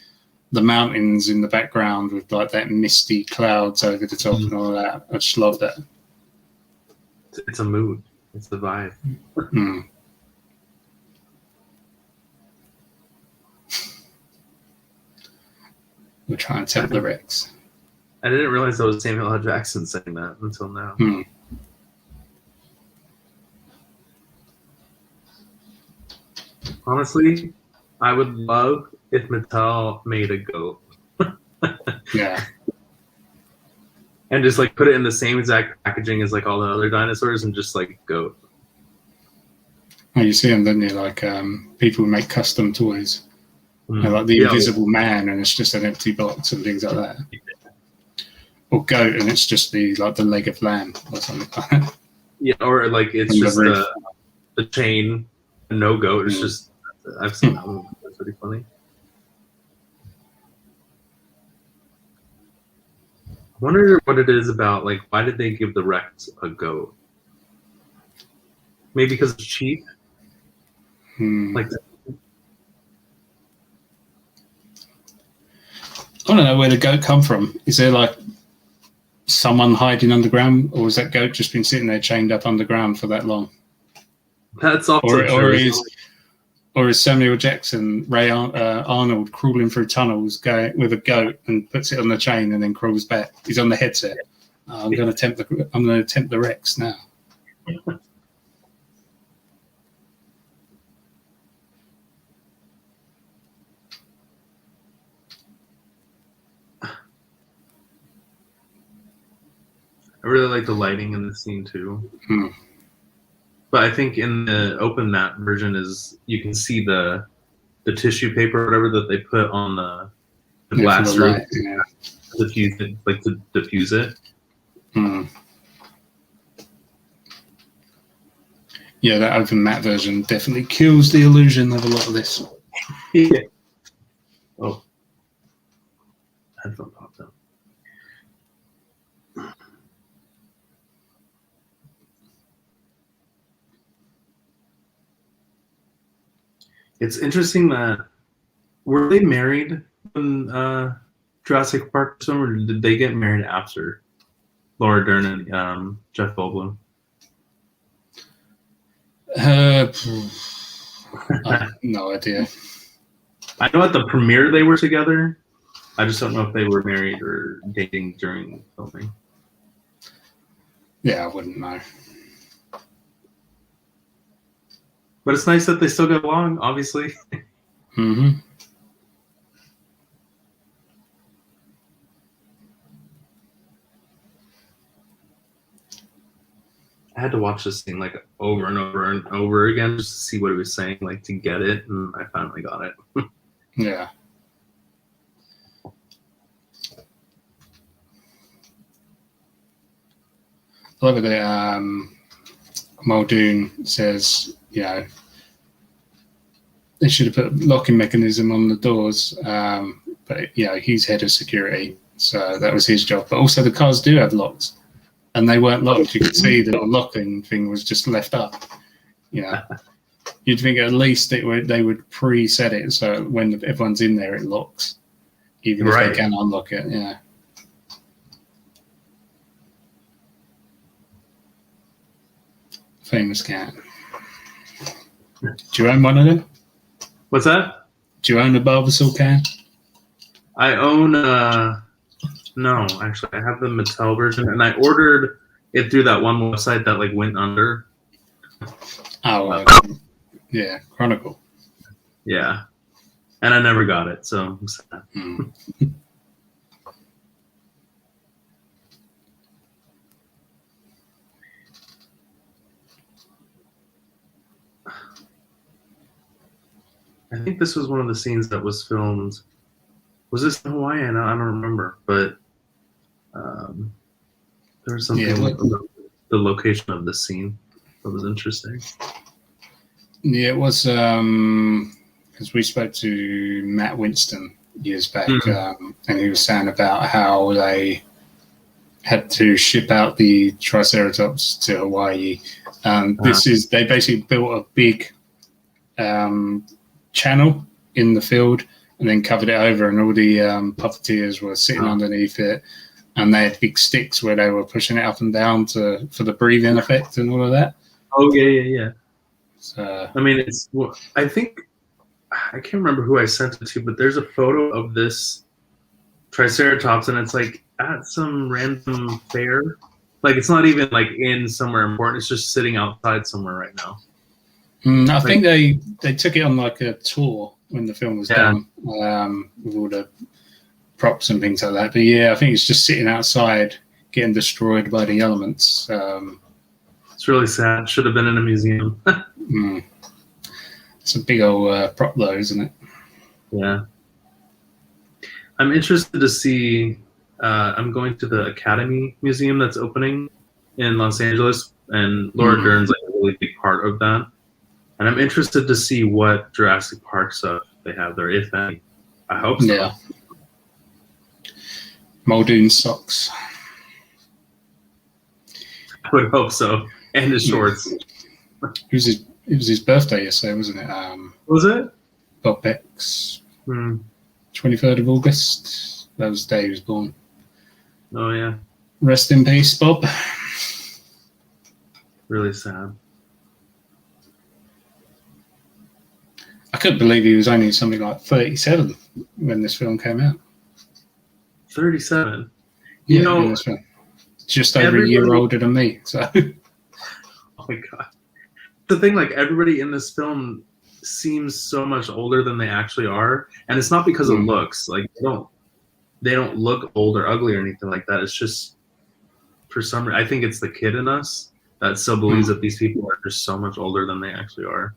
mountains in the background with like that misty clouds over the top and all that. I just love that. It's a mood. It's the vibe. We're trying to tempt the Rex. I didn't realize that was Samuel L. Jackson saying that until now. Honestly, I would love if Mattel made a goat. Yeah. And just like put it in the same exact packaging as like all the other dinosaurs and just like goat. Oh, you see them, don't you? Like people who make custom toys. Like the Invisible Man, and it's just an empty box and things like that. Or goat, and it's just the leg of lamb or something like that. Yeah, or like it's just the chain, no goat. It's just, I've seen that one. That's pretty funny. I wonder what it is about, like, why did they give the Rex a goat? Maybe because it's cheap? Like, I don't know where the goat come from. Is there like someone hiding underground, or has that goat just been sitting there chained up underground for that long? That's also true. Or is Samuel Jackson, Ray Arnold, crawling through tunnels with a goat and puts it on the chain and then crawls back? He's on the headset. I'm going to tempt the Rex now. I really like the lighting in the scene too. But I think in the open map version you can see the tissue paper or whatever that they put on the glass roof to diffuse it. Yeah, that open map version definitely kills the illusion of a lot of this. Yeah. Oh. Headphone popped up. It's interesting that, were they married in Jurassic Park, or did they get married after Laura Dern and Jeff Goldblum? I have no idea. I know at the premiere they were together. I just don't know if they were married or dating during filming. Yeah, I wouldn't know. But it's nice that they still get along, obviously. I had to watch this scene like over and over and over again just to see what he was saying, like to get it, and I finally got it. Yeah. I love it that Muldoon says, you know, they should have put a locking mechanism on the doors, but you know, he's head of security, so that was his job. But also, the cars do have locks, and they weren't locked. You could see the locking thing was just left up. You know, you'd think at least they would pre-set it so when everyone's in there, it locks, even if they can unlock it. Yeah. Famous cat. Do you own one of them? What's that? Do you own a Barbasol can? I own no, actually I have the Mattel version, and I ordered it through that one website that like went under. Oh, yeah, Chronicle. Yeah, and I never got it, so I'm sad. I think this was one of the scenes that was filmed. Was this in Hawaii? I don't remember, but there was something about the location of the scene that was interesting. Yeah, it was because we spoke to Matt Winston years back, and he was saying about how they had to ship out the Triceratops to Hawaii. They basically built a big channel in the field and then covered it over, and all the puppeteers were sitting underneath it, and they had big sticks where they were pushing it up and down for the breathing effect and all of that. Oh yeah. So I mean, I think I can't remember who I sent it to, but there's a photo of this Triceratops, and it's like at some random fair. Like it's not even like in somewhere important. It's just sitting outside somewhere right now. I think they took it on like a tour when the film was done, with all the props and things like that. But yeah, I think it's just sitting outside getting destroyed by the elements. It's really sad. Should have been in a museum. It's a big old prop though, isn't it? Yeah. I'm interested to see, I'm going to the Academy Museum that's opening in Los Angeles, and Laura Dern's like a really big part of that. And I'm interested to see what Jurassic Park stuff they have there, if any. I hope so. Yeah. Muldoon socks. I would hope so. And his shorts. It was his birthday yesterday, wasn't it? Was it? Bob Beck's 23rd of August. That was the day he was born. Oh, yeah. Rest in peace, Bob. Really sad. I couldn't believe he was only something like 37 when this film came out. 37? You know, just over a year older than me. So, oh my god, the thing, like everybody in this film seems so much older than they actually are, and it's not because of looks. Like they don't look old or ugly or anything like that. It's just for some reason, I think it's the kid in us that still believes that these people are just so much older than they actually are.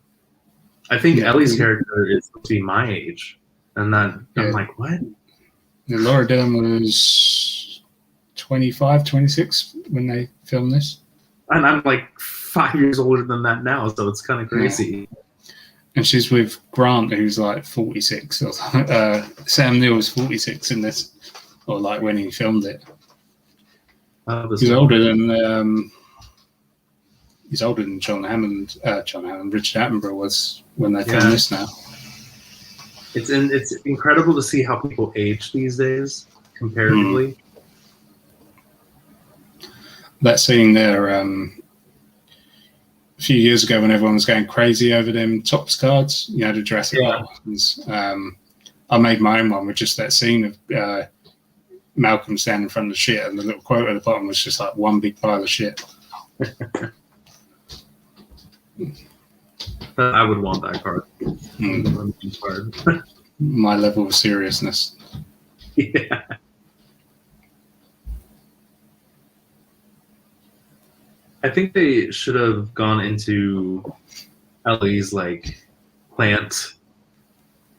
I think Ellie's character is supposed to be my age, and that I'm like, what? Laura Dern was 25, 26 when they filmed this. And I'm like 5 years older than that now, so it's kind of crazy. Yeah. And she's with Grant, who's like 46. Or, Sam Neill was 46 in this, or like when he filmed it. He's older than John Hammond. Richard Attenborough was when they filmed this now. It's incredible to see how people age these days comparatively. That scene there, a few years ago when everyone was going crazy over them Topps cards, you know, the Jurassic Park ones, I made my own one with just that scene of Malcolm standing in front of the shit, and the little quote at the bottom was just like one big pile of shit. I would want that card. My level of seriousness. Yeah. I think they should have gone into Ellie's like plant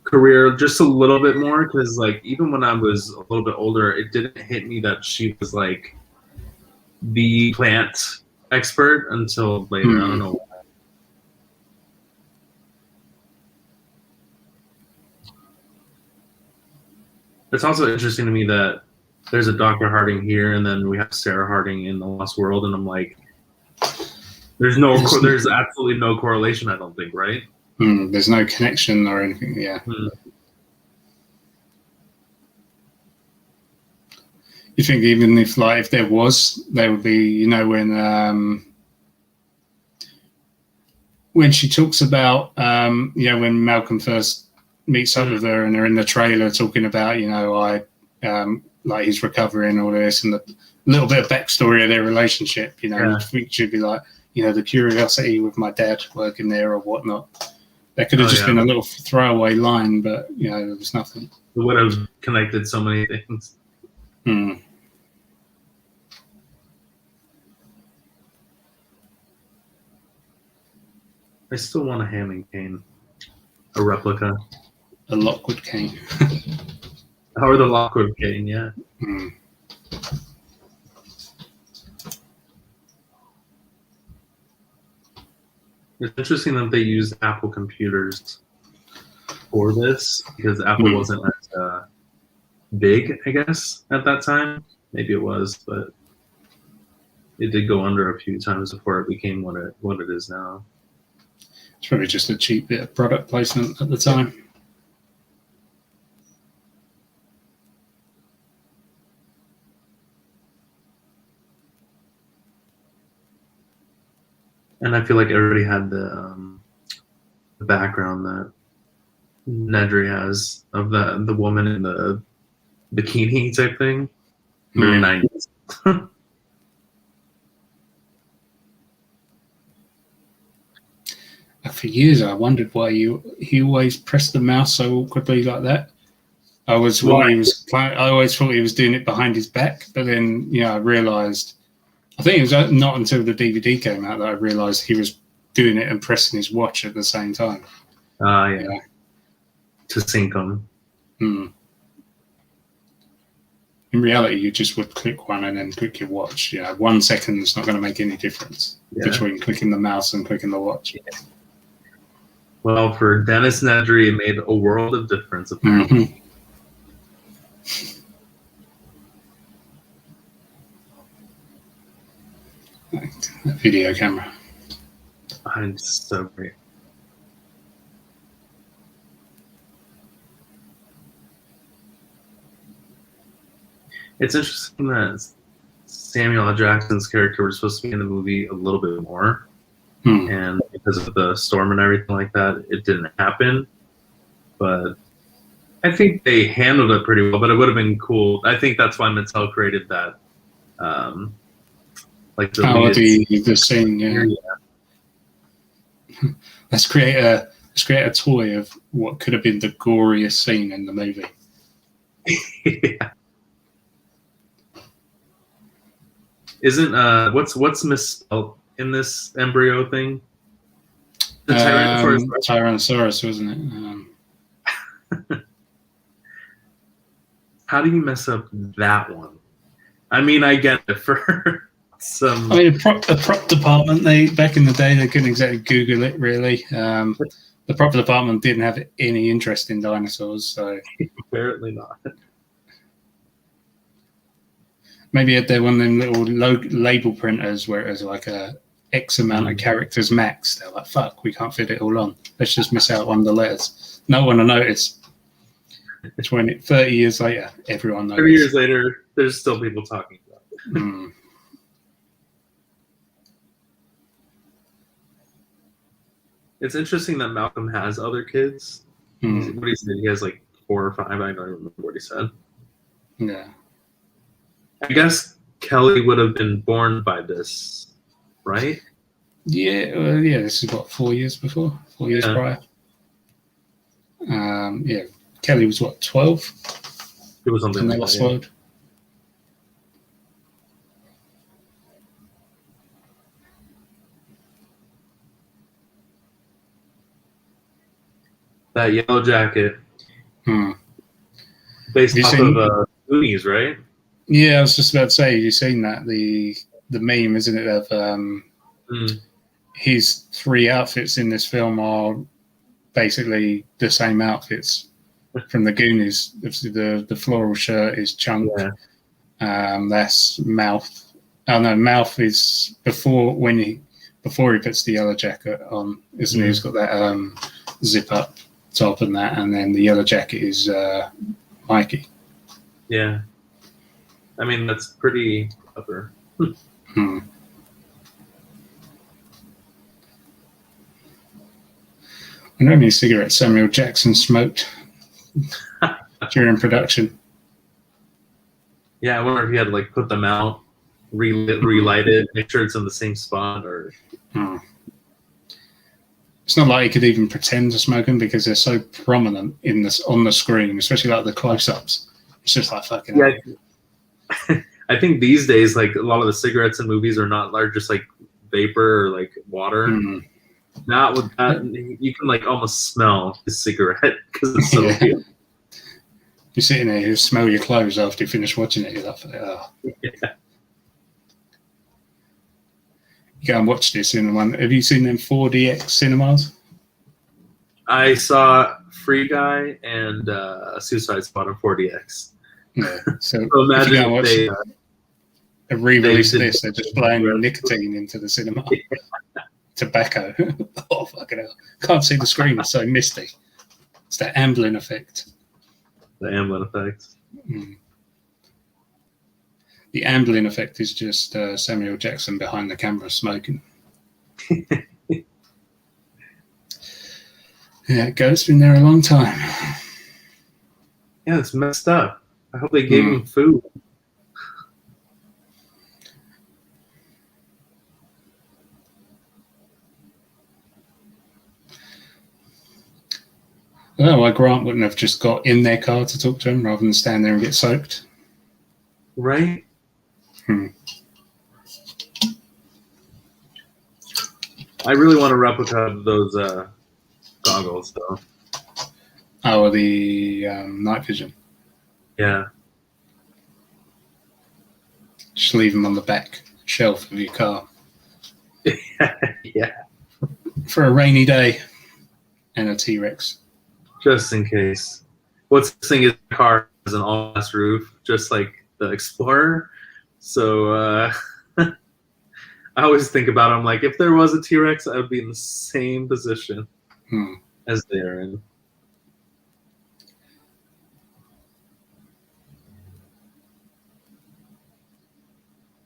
career just a little bit more, because like even when I was a little bit older, it didn't hit me that she was like the plant expert until later. I don't know. It's also interesting to me that there's a Dr. Harding here, and then we have Sarah Harding in The Lost World, and I'm like, there's absolutely no correlation, I don't think, right? There's no connection or anything, yeah. You think even if there was, there would be, you know, when she talks about, you know, when Malcolm first meets up with her and they're in the trailer talking about, you know, like he's recovering, all this, and the little bit of backstory of their relationship, you know, I think she'd be like, you know, the curiosity with my dad working there or whatnot. That could have just been a little throwaway line, but, you know, there was nothing. It would have connected so many things. I still want a Hamming cane, a replica. A Lockwood cane. Or the Lockwood cane, yeah. It's interesting that they used Apple computers for this, because Apple wasn't as big, I guess, at that time. Maybe it was, but it did go under a few times before it became what it is now. It's probably just a cheap bit of product placement at the time. And I feel like everybody had the background that Nedry has of the woman in the bikini type thing. Very 90s. For years, I wondered why he always pressed the mouse so awkwardly like that. I always thought he was doing it behind his back, but then, you know, I realised. I think it was not until the DVD came out that I realised he was doing it and pressing his watch at the same time. Yeah. To sync them. In reality, you just would click one and then click your watch. You know, 1 second is not going to make any difference between clicking the mouse and clicking the watch. Yeah. Well, for Dennis Nedry, it made a world of difference, apparently. That video camera. It's so great. It's interesting that Samuel L. Jackson's character was supposed to be in the movie a little bit more. And because of the storm and everything like that, it didn't happen. But I think they handled it pretty well, but it would have been cool. I think that's why Mattel created that. Like the scene, yeah. Let's create a toy of what could have been the goriest scene in the movie. Yeah. Isn't what's misspelled in this embryo thing? The Tyrannosaurus, wasn't it? How do you mess up that one? I mean, I get it for some. I mean, the prop department, back in the day, they couldn't exactly Google it, really. The prop department didn't have any interest in dinosaurs, so apparently not. Maybe they had one of them little label printers where it was like a X amount of characters max. They're like, fuck, we can't fit it all on. Let's just miss out on the letters. No one will notice. It's when 30 years later, everyone knows. 30 years later, there's still people talking about it. It's interesting that Malcolm has other kids. What did he say? He has like 4 or 5. I don't even remember what he said. Yeah. I guess Kelly would have been born by this, right? Yeah, this is what, 4 years before? 4 years prior? Yeah, Kelly was what, 12? It was something like that, That Yellow Jacket, Hmm. based Have you off seen? of Goonies, right? Yeah, I was just about to say. You've seen that the meme, isn't it? Of Mm. his three outfits in this film are basically the same outfits from the Goonies. Obviously, the floral shirt is Chunk. Yeah. That's Mouth. Oh no, Mouth is before he puts the yellow jacket on, isn't he? He's got that zip up top and then the yellow jacket is Mikey. Yeah. I mean, that's pretty clever. Hmm. I wonder how many cigarettes Samuel Jackson smoked during production. Yeah, I wonder if he had to like put them out, relight it, make sure it's in the same spot, or. Hmm. It's not like he could even pretend to smoke them because they're so prominent on the screen, especially like the close-ups. It's just like fucking. Yeah. I think these days, like a lot of the cigarettes in movies are just like vapor or like water. Hmm. Not with that, you can like almost smell the cigarette because it's so real. You're sitting there, you smell your clothes after you finish watching it. You're like, oh. Yeah. You go and watch this in one. Have you seen them 4DX cinemas? I saw Free Guy and Suicide Squad on 4DX. Yeah. So imagine if you go and watch they, a re-release of they this, they're just blowing nicotine into the cinema. Tobacco. Oh, fucking hell. Can't see the screen, it's so misty. It's that Amblin effect. The Amblin effect. Mm. The Amblin effect is just Samuel Jackson behind the camera smoking. Yeah, Goat's been there a long time. Yeah, it's messed up. I hope they gave him food. I don't know why Grant wouldn't have just got in their car to talk to him rather than stand there and get soaked. Right? I really want a replica of those goggles, though. Oh, the night vision. Yeah. Just leave them on the back shelf of your car. Yeah. For a rainy day and a T-Rex. Just in case. What's this thing is the car has an all-glass roof, just like the Explorer. So I always think about it. I'm like, if there was a T-Rex, I would be in the same position as they are in.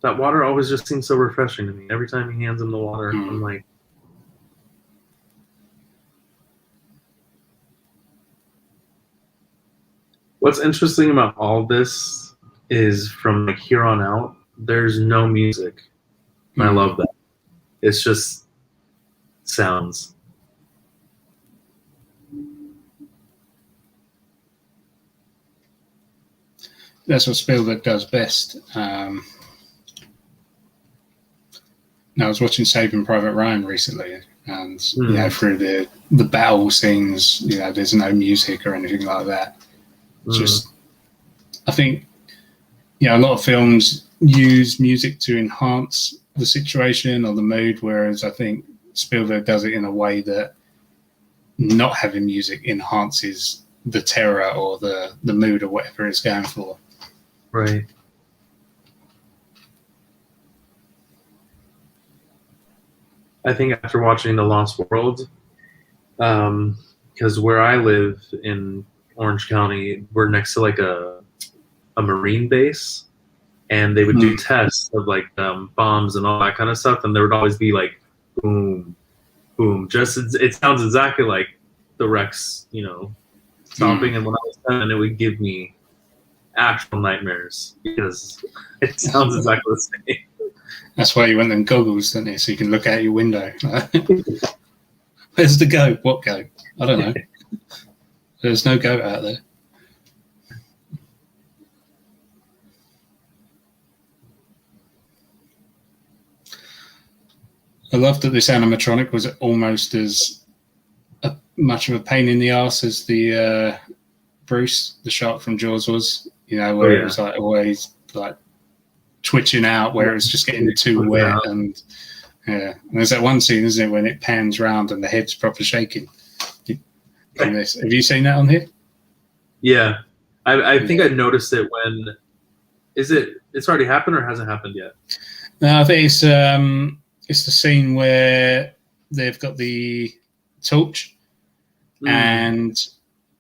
That water always just seems so refreshing to me. Every time he hands him the water, I'm like, what's interesting about all this is from like here on out, there's no music. I love that. It's just sounds. That's what Spielberg does best. I was watching Saving Private Ryan recently, and through the battle scenes, there's no music or anything like that. Just, I think, a lot of films use music to enhance the situation or the mood, whereas I think Spielberg does it in a way that not having music enhances the terror or the mood or whatever it's going for. Right. I think after watching The Lost World, because where I live in Orange County, we're next to like a Marine base, and they would do tests of like bombs and all that kind of stuff, and there would always be like boom, boom. It sounds exactly like the Rex, stomping, and when I was 10, it would give me actual nightmares because it sounds exactly the same. That's why you want them goggles, didn't you? So you can look out your window. Where's the goat? What goat? I don't know. There's no goat out there. I love that this animatronic was almost as much of a pain in the ass as the Bruce, the shark from Jaws, was. You know, where it was like always like twitching out, where it was just getting too wet, and and there's that one scene, isn't it, when it pans round and the head's proper shaking. Have you seen that on here? Yeah, I think I noticed it when. It's already happened or hasn't happened yet? No, I think it's the scene where they've got the torch and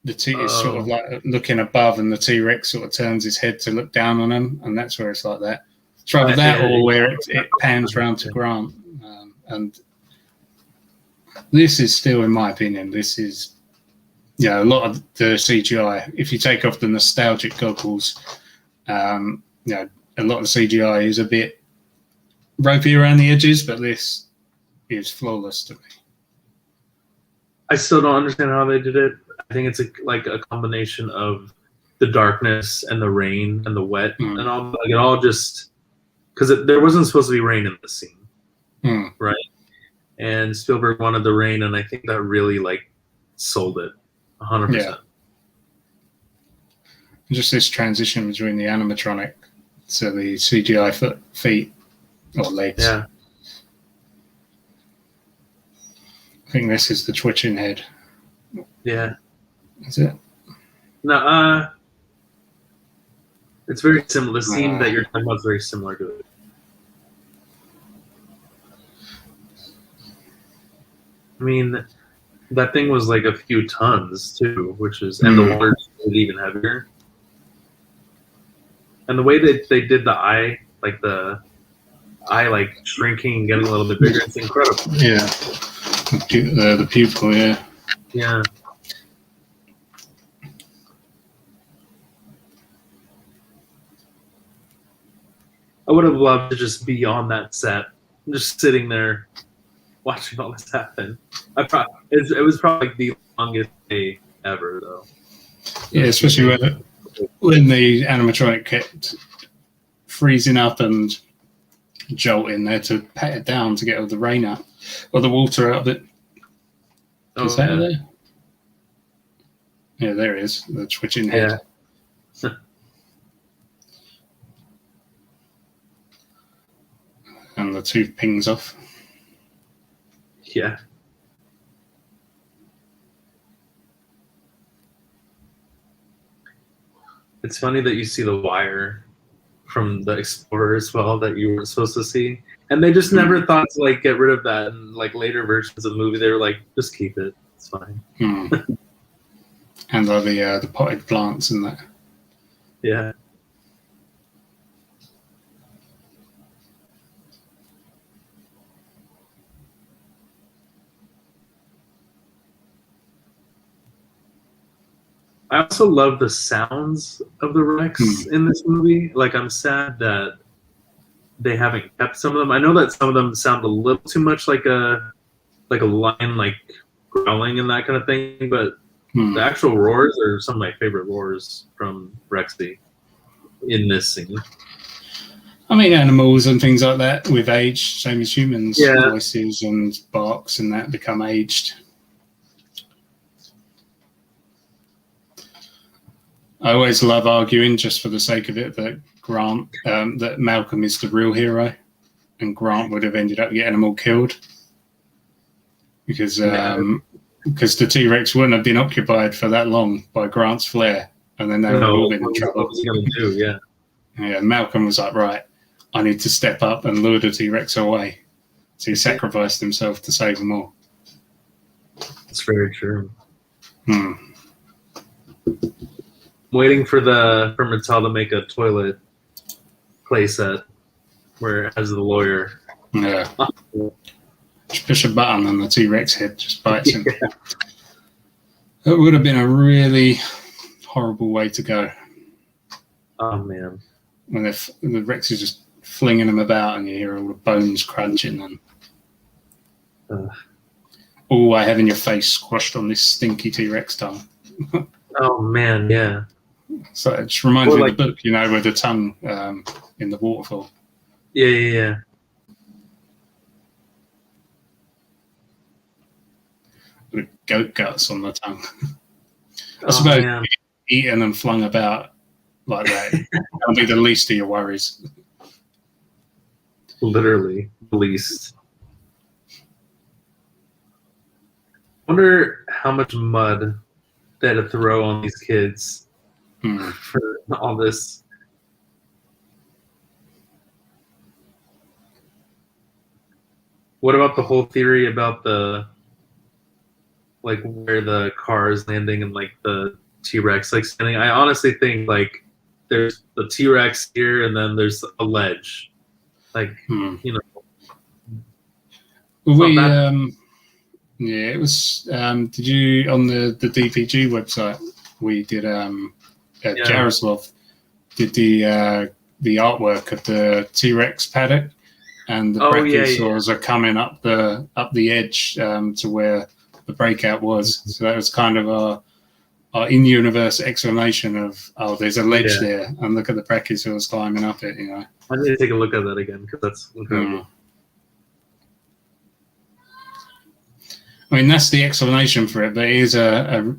the T is sort of like looking above, and the T-Rex sort of turns his head to look down on him, and that's where it's like that. It's either that or where it pans round to Grant. And this is still, in my opinion, this is, you know, a lot of the CGI. If you take off the nostalgic goggles, you know, a lot of the CGI is a bit ropey around the edges, but this is flawless to me. I still don't understand how they did it. I think it's like a combination of the darkness and the rain and the wet and all. Like it all just because there wasn't supposed to be rain in this scene, right? And Spielberg wanted the rain, and I think that really like sold it 100%. Yeah. Just this transition between the animatronic to the CGI feet or legs. Yeah. I think this is the twitching head. Yeah. Is it? No, it's very similar. The scene that you're talking about is very similar to it. I mean, that thing was like a few tons too, which is, and the water was even heavier. And the way that they did the eye, like the eye, like shrinking and getting a little bit bigger, it's incredible. Yeah, the pupil, yeah. Yeah. I would have loved to just be on that set, just sitting there, watching all this happen. It was probably the longest day ever, though. Yeah, especially when the animatronic kept freezing up and jolting there to pat it down to get all the rain out or the water out of it. Is that there? Yeah, there it is. The twitching head. Yeah. And the tooth pings off. Yeah. It's funny that you see the wire from the Explorer as well that you weren't supposed to see. And they just never thought to like get rid of that. And like later versions of the movie, they were like, just keep it. It's fine. And the potted plants and that. Yeah. I also love the sounds of the Rex in this movie. Like, I'm sad that they haven't kept some of them. I know that some of them sound a little too much like a lion, like growling and that kind of thing. But the actual roars are some of my favorite roars from Rexy in this scene. I mean, animals and things like that with age, same as humans, yeah. Voices and barks and that become aged. I always love arguing, just for the sake of it, that that Malcolm is the real hero, and Grant would have ended up getting them all killed because the T-Rex wouldn't have been occupied for that long by Grant's flare, and then they would have all been in trouble. What was he going to do? Yeah. Yeah. Malcolm was like, right, I need to step up and lure the T-Rex away. So he sacrificed himself to save them all. That's very true. Waiting for Mattel to make a toilet playset where it has the lawyer. Yeah. Just push a button and the T-Rex head just bites him. Yeah. It would have been a really horrible way to go. Oh, man. When the Rex is just flinging them about and you hear all the bones crunching and all I have in your face squashed on this stinky T-Rex tongue. Oh, man, yeah. So it just reminds me of the book, with the tongue in the waterfall. Yeah. with goat guts on the tongue. I Oh, suppose man. eaten and flung about like that, that'll be the least of your worries. Literally, the least. Wonder how much mud they had to throw on these kids for all this. What about the whole theory about the like where the car is landing and like the T-Rex like standing? I honestly think like there's the T-Rex here and then there's a ledge. Like you know. We yeah, it was did you on the DPG website we did Jaroslav did the artwork of the T-Rex paddock, and the brachiosaurs are coming up the edge to where the breakout was. So that was kind of our in-universe explanation of, oh, there's a ledge there, and look at the brachiosaurs climbing up it, you know. I need to take a look at that again because that's incredible. I mean, that's the explanation for it, but it is it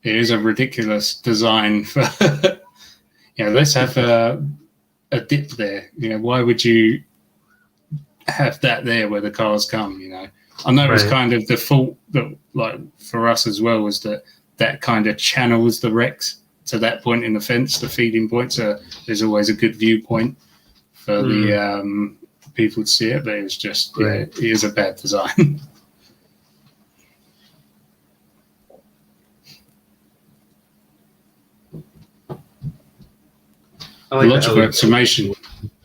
is a ridiculous design for. Let's have a dip there. Why would you have that there where the cars come? I know it was kind of the fault that, like, for us as well, was that kind of channels the wrecks to that point in the fence, the feeding point. So there's always a good viewpoint for the people to see it, but it's just it is a bad design. Like the logical explanation.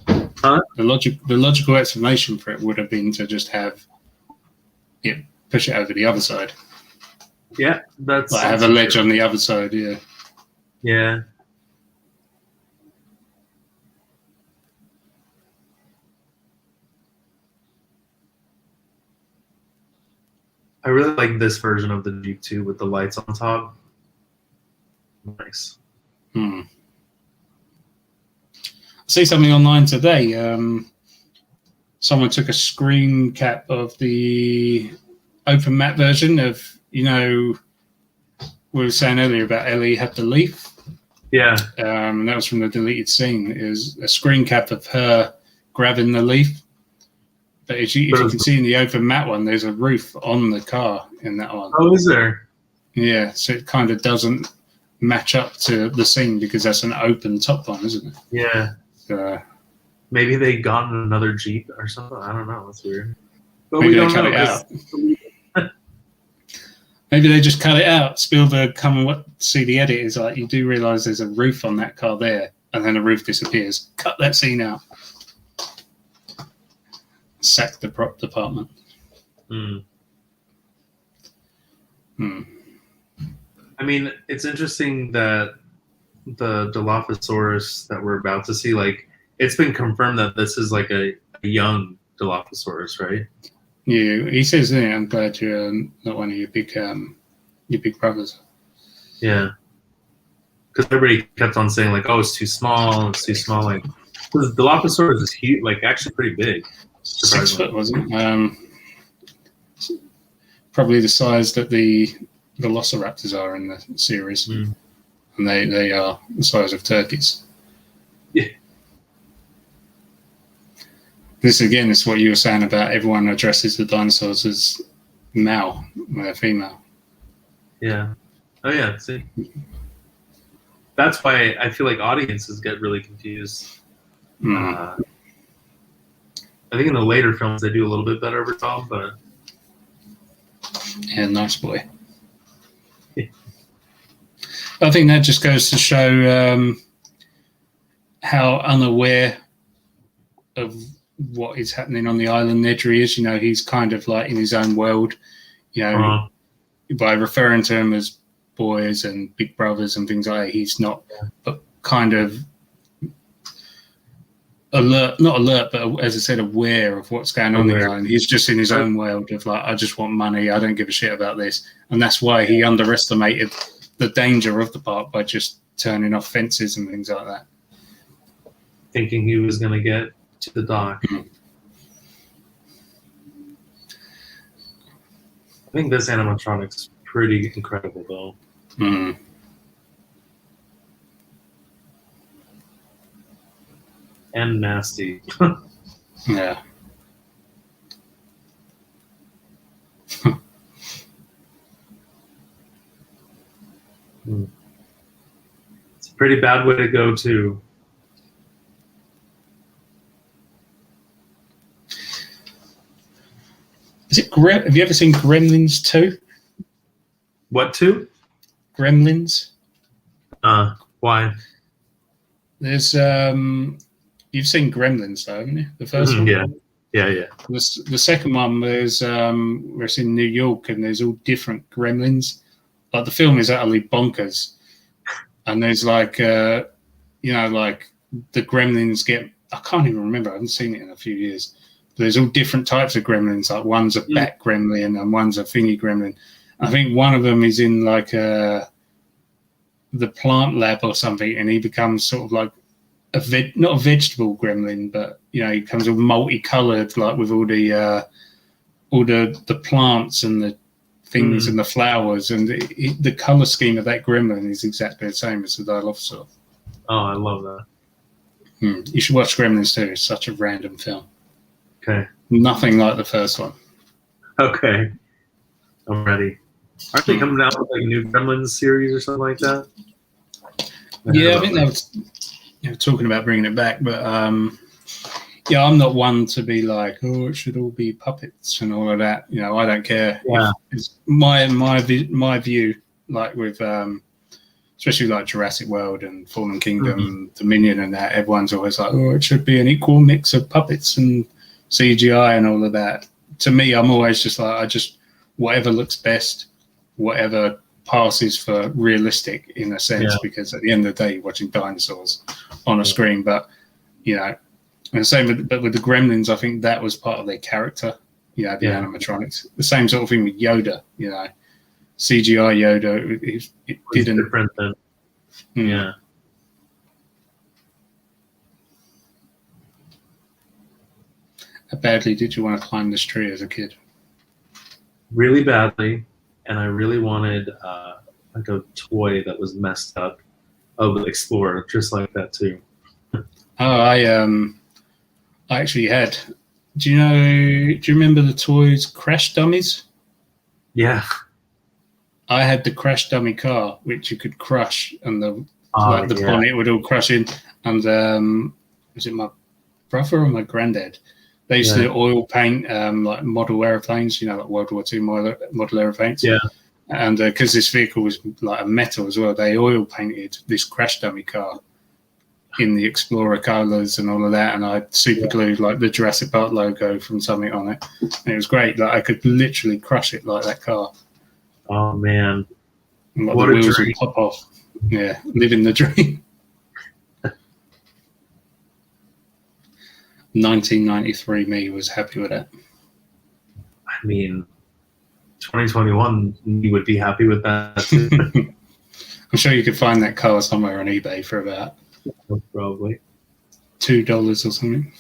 Huh? The logical explanation for it would have been to just have it push it over the other side. Yeah, that's like have a ledge on the other side. Yeah. Yeah. I really like this version of the Jeep too, with the lights on top. Nice. I see something online today. Someone took a screen cap of the open map version of, we were saying earlier about Ellie had the leaf. Yeah. That was from the deleted scene. It was a screen cap of her grabbing the leaf. But if you can see in the open map one, there's a roof on the car in that one. Oh, is there? Yeah, so it kind of doesn't match up to the scene because that's an open top one, isn't it? Yeah. Maybe they got in another Jeep or something. I don't know. That's weird. But maybe we don't cut know. It out. Maybe they just cut it out. Spielberg come and see the edit is like, you do realise there's a roof on that car there, and then the roof disappears. Cut that scene out. Sack the prop department. I mean, it's interesting that the Dilophosaurus that we're about to see, like, it's been confirmed that this is like a young Dilophosaurus, right? Yeah, he says, yeah, I'm glad you're not one of your big brothers. Yeah. Because everybody kept on saying, like, oh, it's too small, like, because Dilophosaurus is huge, like, actually pretty big. 6 foot, wasn't it? Probably the size that the Velociraptors are in the series. And they are the size of turkeys. Yeah. This, again, is what you were saying about everyone addresses the dinosaurs as male, when they're female. Yeah. Oh, yeah, see. That's why I feel like audiences get really confused. I think in the later films they do a little bit better over Tom, but yeah, nice boy. Yeah. I think that just goes to show how unaware of what is happening on the island Nedry is. He's kind of like in his own world. By referring to him as boys and big brothers and things like that, he's not, but kind of not alert, but as I said, aware of what's going on in the island. He's just in his own world of like, I just want money. I don't give a shit about this. And that's why he underestimated the danger of the park by just turning off fences and things like that. Thinking he was going to get to the dock. think this animatronic's pretty incredible though. Mm. And nasty. Yeah. It's a pretty bad way to go too. Have you ever seen Gremlins 2? What two? Gremlins? Why? There's you've seen Gremlins though, haven't you? The first one? Yeah. The second one was where it's in New York and there's all different gremlins. Like the film is utterly bonkers. And there's like like the gremlins get, I can't even remember, I haven't seen it in a few years. But there's all different types of gremlins, like one's a bat gremlin and one's a thingy gremlin. I think one of them is in like the plant lab or something, and he becomes sort of like not a vegetable gremlin, but he comes all multicolored, like with all the plants and the things and the flowers, and the color scheme of that gremlin is exactly the same as the Dilophosaur. Oh, I love that. You should watch Gremlins 2. It's such a random film. Okay. Nothing like the first one. Okay. I'm ready. Aren't they coming out with like a new Gremlins series or something like that? Yeah, I think they were talking about bringing it back, but I'm not one to be like, oh, it should all be puppets and all of that. I don't care. Yeah. It's my view, like with especially like Jurassic World and Fallen Kingdom, Dominion and that, everyone's always like, oh, it should be an equal mix of puppets and CGI and all of that. To me, I'm always just like, whatever looks best, whatever passes for realistic in a sense, because at the end of the day, you're watching dinosaurs on a screen. But, and the same with the Gremlins, I think that was part of their character, the animatronics. The same sort of thing with Yoda, CGI Yoda, it didn't. Different than, yeah. How badly did you want to climb this tree as a kid? Really badly, and I really wanted like a toy that was messed up of the Explorer, just like that too. I actually had. Do you remember the toys Crash Dummies? Yeah. I had the Crash Dummy car, which you could crush, and the bonnet would all crush in. And was it my brother or my granddad? They used to oil paint like model airplanes, like World War II model airplanes. Yeah. And because this vehicle was like a metal as well, they oil painted this Crash Dummy car in the Explorer colours and all of that, and I super glued like the Jurassic Park logo from something on it. And it was great. Like I could literally crush it like that car. Oh man, like what the wheels would pop off. Yeah, living the dream. 1993 me was happy with that. I mean, 2021 you would be happy with that too. I'm sure you could find that car somewhere on eBay for about probably $2 or something.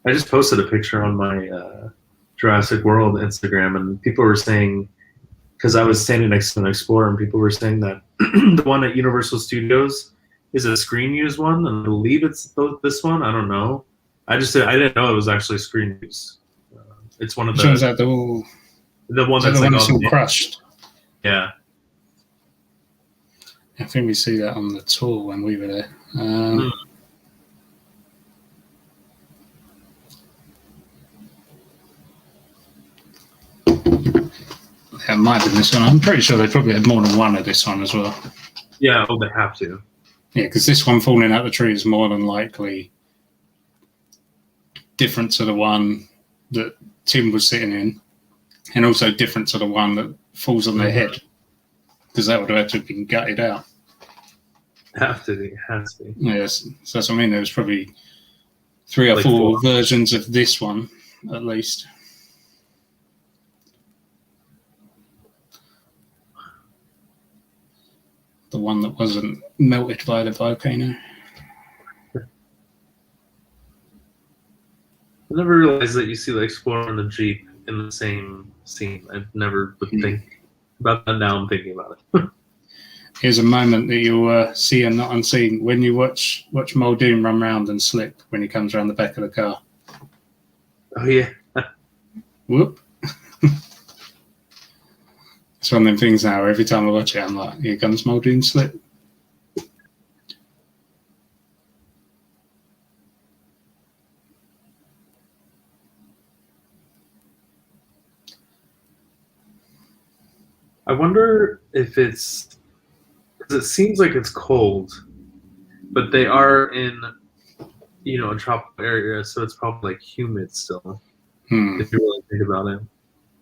I just posted a picture on my Jurassic World Instagram, and people were saying, because I was standing next to an Explorer, and people were saying that the one at Universal Studios is a screen use one, and I believe it's this one. I don't know. I didn't know it was actually screen use. It's one of the. Turns out the one that's like all crushed. Yeah. I think we see that on the tour when we were there. It might have been this one. I'm pretty sure they probably had more than one of this one as well. Yeah, they have to. Yeah, because this one falling out the tree is more than likely different to the one that Tim was sitting in, and also different to the one that falls on their head, because that would have had to have been gutted out. Have to be, has to be. Yes, so that's what I mean. There was probably 3 or 4 versions of this one, at least. The one that wasn't melted by the volcano. I never realized that you see the Explorer in the Jeep in the same scene. I never would think about that. Now I'm thinking about it. Here's a moment that you'll see and not unseen when you watch Muldoon run around and slip when he comes around the back of the car. Oh yeah. Whoop. It's one of them things now. Every time I watch it, I'm like, here comes Muldoon slip. I wonder if it's because it seems like it's cold, but they are in, a tropical area, so it's probably like humid still. If you really think about it,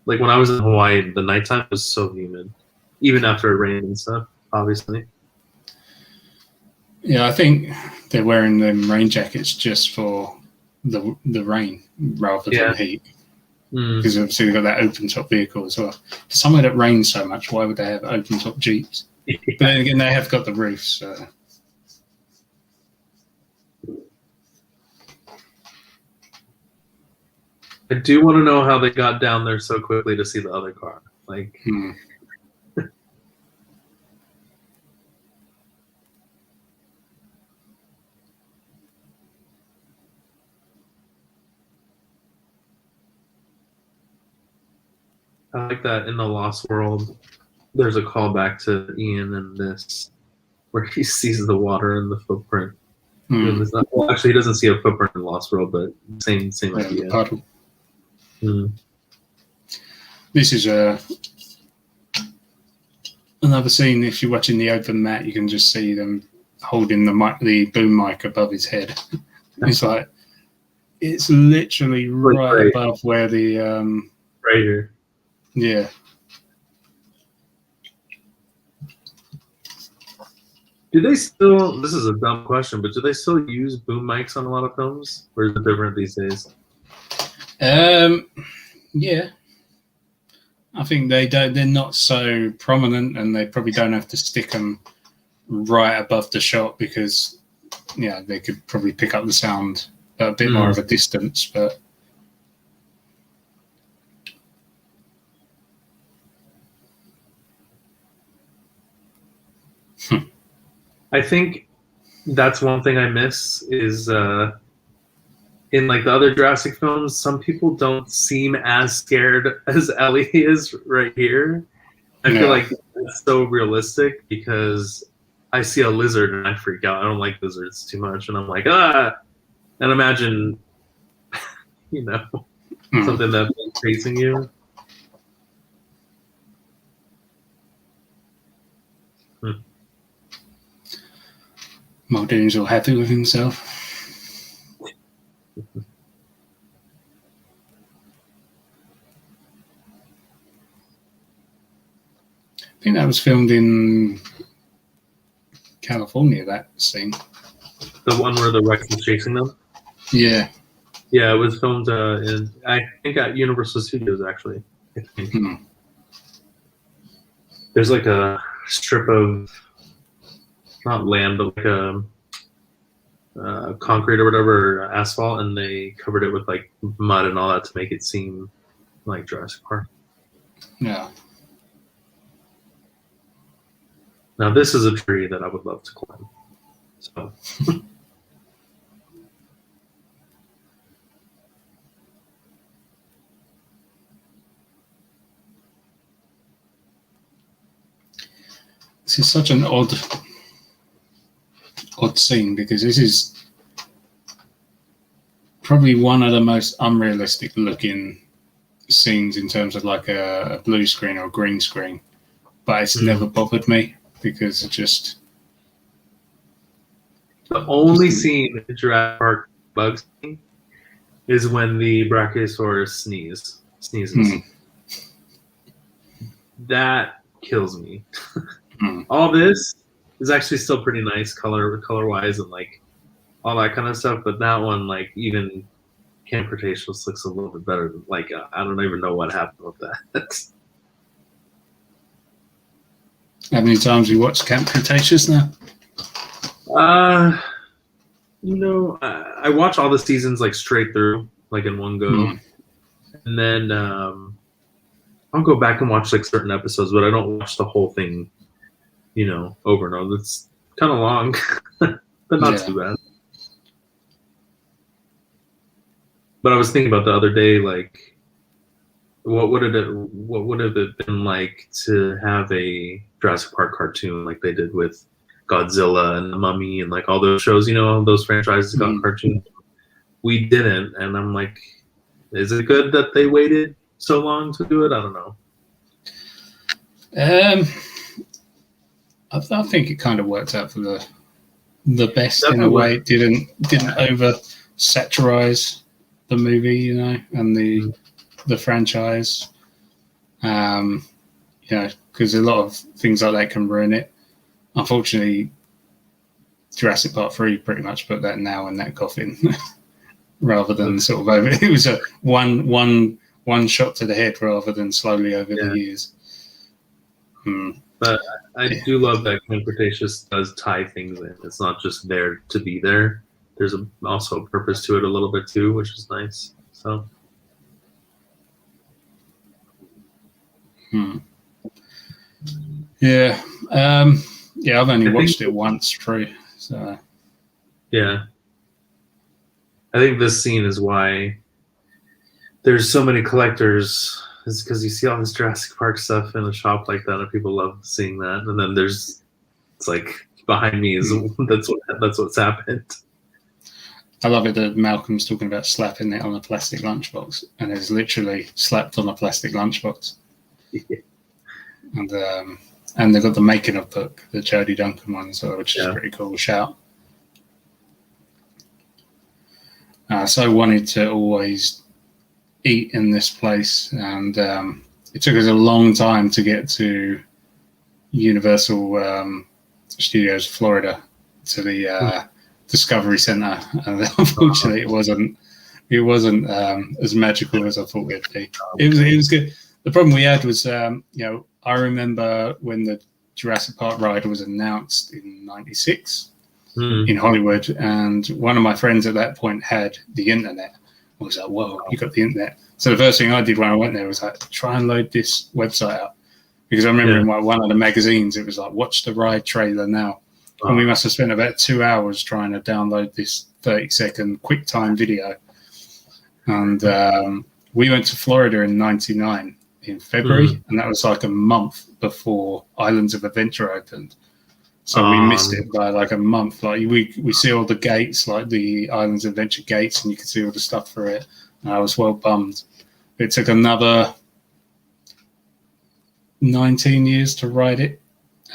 like when I was in Hawaii, the nighttime was so humid, even after it rained and stuff. Obviously. Yeah, I think they're wearing them rain jackets just for the rain rather than heat. Because obviously they've got that open top vehicle as well. Somewhere that rains so much, why would they have open top Jeeps? But then again, they have got the roofs. So. I do want to know how they got down there so quickly to see the other car. Like, I like that in the Lost World. There's a callback to Ian in this, where he sees the water in the footprint. Well, actually, he doesn't see a footprint in Lost World, but same idea. Puddle. This is another scene. If you're watching the open mat, you can just see them holding the boom mic above his head. It's like it's literally right above where the right here. Yeah. Do they still? This is a dumb question, but do they still use boom mics on a lot of films, or is it different these days? Yeah. I think they're not so prominent, and they probably don't have to stick them right above the shot because, they could probably pick up the sound at a bit more of a distance. But I think that's one thing I miss is in like the other Jurassic films, some people don't seem as scared as Ellie is right here. I feel like it's so realistic because I see a lizard and I freak out. I don't like lizards too much, and I'm like, ah. And imagine, something that's chasing you. Muldoon's all happy with himself. I think that was filmed in California, that scene. The one where the Rex is chasing them? Yeah. Yeah, it was filmed I think at Universal Studios, actually. I think. There's like a strip of, not land, but like a concrete or whatever, or asphalt, and they covered it with like mud and all that to make it seem like Jurassic Park. Yeah. Now this is a tree that I would love to climb. So. This is such an odd scene because this is probably one of the most unrealistic looking scenes in terms of like a blue screen or a green screen, but it's never bothered me because it just the only scene in Jurassic Park bugs me is when the Brachiosaurus sneezes. That kills me. All this is actually still pretty nice color wise and like all that kind of stuff, but that one, like, even Camp Cretaceous looks a little bit better. Like, I don't even know what happened with that. How many times you watched Camp Cretaceous now? I watch all the seasons like straight through, like in one go. And then I'll go back and watch like certain episodes, but I don't watch the whole thing, over and over. It's kind of long, but not too bad. But I was thinking about the other day, like, what would have it been like to have a Jurassic Park cartoon like they did with Godzilla and the Mummy and like all those shows, those franchises got cartoons. We didn't, and I'm like, is it good that they waited so long to do it? I don't know. I think it kind of worked out for the best. Definitely. In a way. It didn't over satirize the movie, and the franchise. Because a lot of things like that can ruin it. Unfortunately, Jurassic Park 3 pretty much put that nail in that coffin, rather than sort of over. It was a one shot to the head rather than slowly over the years. But I do love that Ken Cretaceous does tie things in. It's not just there to be there. There's also a purpose to it a little bit too, which is nice. So. Yeah. I've only watched it once through. So. Yeah. I think this scene is why there's so many collectors. Is because you see all this Jurassic Park stuff in a shop like that, and people love seeing that. And then it's like behind me is that's what's happened. I love it that Malcolm's talking about slapping it on a plastic lunchbox, and it's literally slapped on a plastic lunchbox. Yeah. And they've got the making of book, the Jodie Duncan one as well, which is a pretty cool shout. So I wanted to always eat in this place, and it took us a long time to get to Universal Studios Florida, to the Discovery Center, and unfortunately it wasn't as magical as I thought it'd be. It was good. The problem we had was I remember when the Jurassic Park ride was announced in '96 in Hollywood, and one of my friends at that point had the internet. I was like, whoa, you got the internet. So the first thing I did when I went there was like, try and load this website up. Because I remember in one of the magazines, it was like, watch the ride trailer now. Oh. And we must have spent about 2 hours trying to download this 30-second QuickTime video. And we went to Florida in '99 in February, and that was like a month before Islands of Adventure opened. So we missed it by like a month. Like we see all the gates, like the Islands of Adventure gates, and you can see all the stuff for it. And I was well bummed. It took another 19 years to ride it.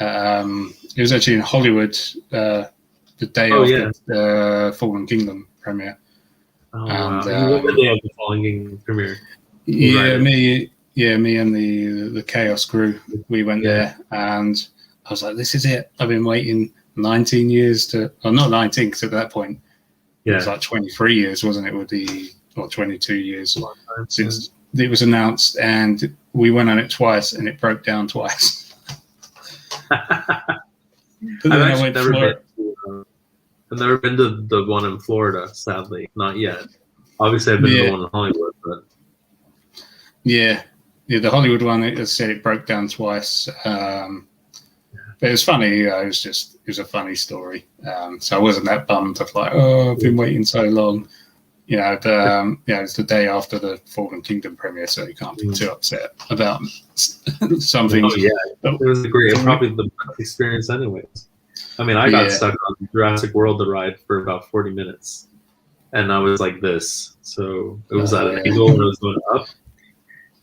It was actually in Hollywood the day of the Fallen Kingdom premiere. And the day of the Fallen Kingdom premiere. Me and the Chaos crew, we went there, and I was like, this is it. I've been waiting 19 years not 19, because at that point, it was like 23 years, wasn't it? Or 22 years since it was announced, and we went on it twice, and it broke down twice. I've never been to the one in Florida, sadly, not yet. Obviously, I've been to the one in Hollywood, but the Hollywood one, as I said, it broke down twice. But it was funny. It was a funny story. So I wasn't that bummed of like, I've been waiting so long. But it was the day after the Fallen Kingdom premiere, so you can't be too upset about something. Oh yeah, it was probably the best experience, anyways. I mean, I got stuck on Jurassic World the ride for about 40 minutes, and I was like this. So it was at an angle when it was going up.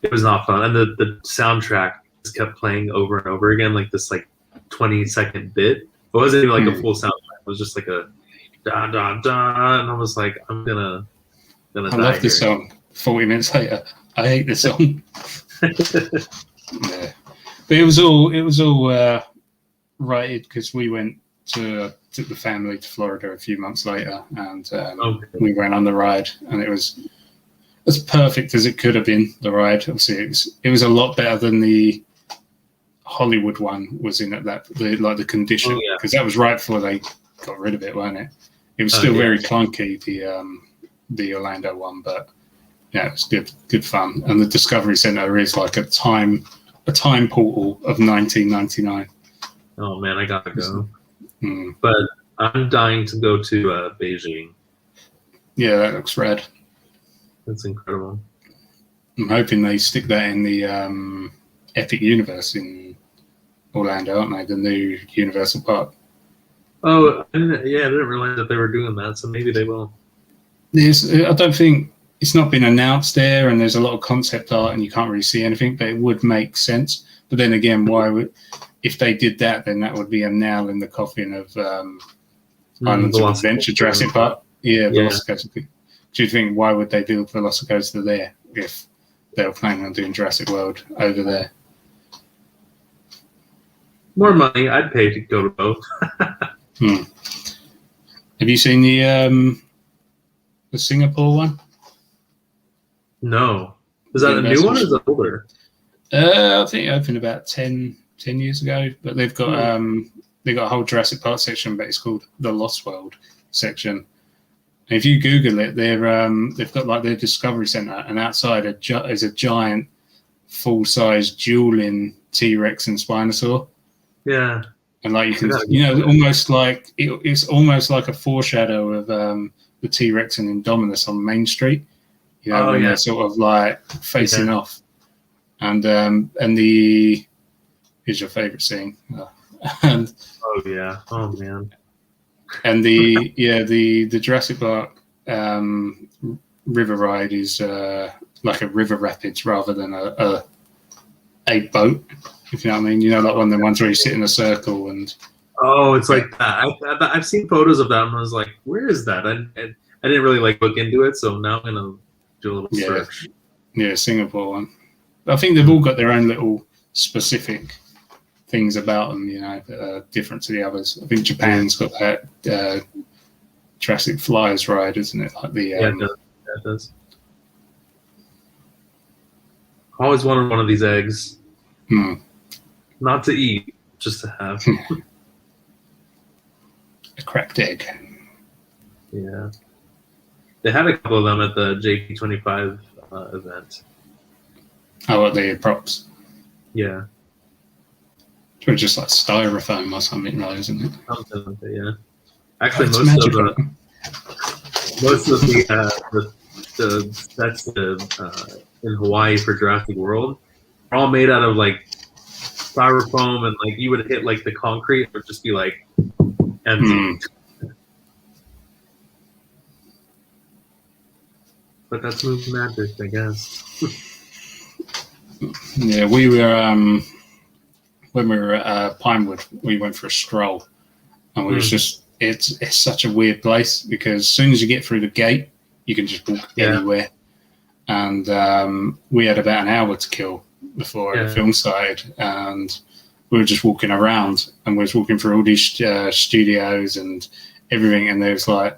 It was not fun, and the soundtrack just kept playing over and over again, like this 20-second bit. It wasn't even like a full soundtrack. It was just like a da da da, and I was like, I'm gonna die. I love this song. 40 minutes later, I hate this song. But it was all rated because we took the family to Florida a few months later, and we went on the ride, and it was as perfect as it could have been. The ride, obviously, it was a lot better than the Hollywood one was in at that, the condition, because that was right before they got rid of it, wasn't it? It was still very clunky, the Orlando one, but Yeah, it's good fun. And the Discovery Center is like a time portal of 1999. Oh man, I gotta go. Mm. But I'm dying to go to Beijing. Yeah, that looks rad. That's incredible. I'm hoping they stick that in the Epic Universe in Orlando, aren't they? The new Universal Park. Oh, I didn't realize that they were doing that, so maybe they will. I don't think it's not been announced there, and there's a lot of concept art, and you can't really see anything, but it would make sense. But then again, if they did that, then that would be a nail in the coffin of Islands of Adventure, Jurassic Park. Yeah, Velocicoaster. Do you think, why would they do Velocicoaster there if they were planning on doing Jurassic World over there? More money, I'd pay to go to both. Have you seen the Singapore one? No. Is that a new one or is it older? I think it opened about 10 years ago, but they've got a whole Jurassic Park section, but it's called the Lost World section. And if you Google it, they've got like their Discovery Center, and outside is a giant full-size dueling T-Rex and Spinosaur. Yeah. And like you can, almost like it's almost like a foreshadow of the T-Rex and Indominus on Main Street. When they're sort of like facing off. And here's your favorite scene. And oh man. And the Jurassic Park river ride is like a river rapids rather than a boat. If you know what I mean, like one of the ones where you sit in a circle and. Oh, it's like that. I've seen photos of that, and I was like, "Where is that?" I didn't really look into it, so now I'm gonna do a little search. Yeah, Singapore one. I think they've all got their own little specific things about them, that are different to the others. I think Japan's got that Jurassic Flyers ride, isn't it? Like the it does. I always wanted one of these eggs. Not to eat, just to have. A cracked egg. Yeah. They had a couple of them at the JP25 event. Oh, what, the props? Yeah. It's just like styrofoam or something, right, isn't it? Something like that, yeah. Actually, most of the sets in Hawaii for Jurassic World are all made out of like styrofoam, and like you would hit like the concrete, it would just be like empty. But that's movie magic, I guess. Yeah, we were when we were at Pinewood, we went for a stroll, and we was just it's such a weird place because as soon as you get through the gate, you can just walk anywhere, and we had about an hour to kill before the film started, and we were just walking around, and we was walking through all these studios and everything, and there's like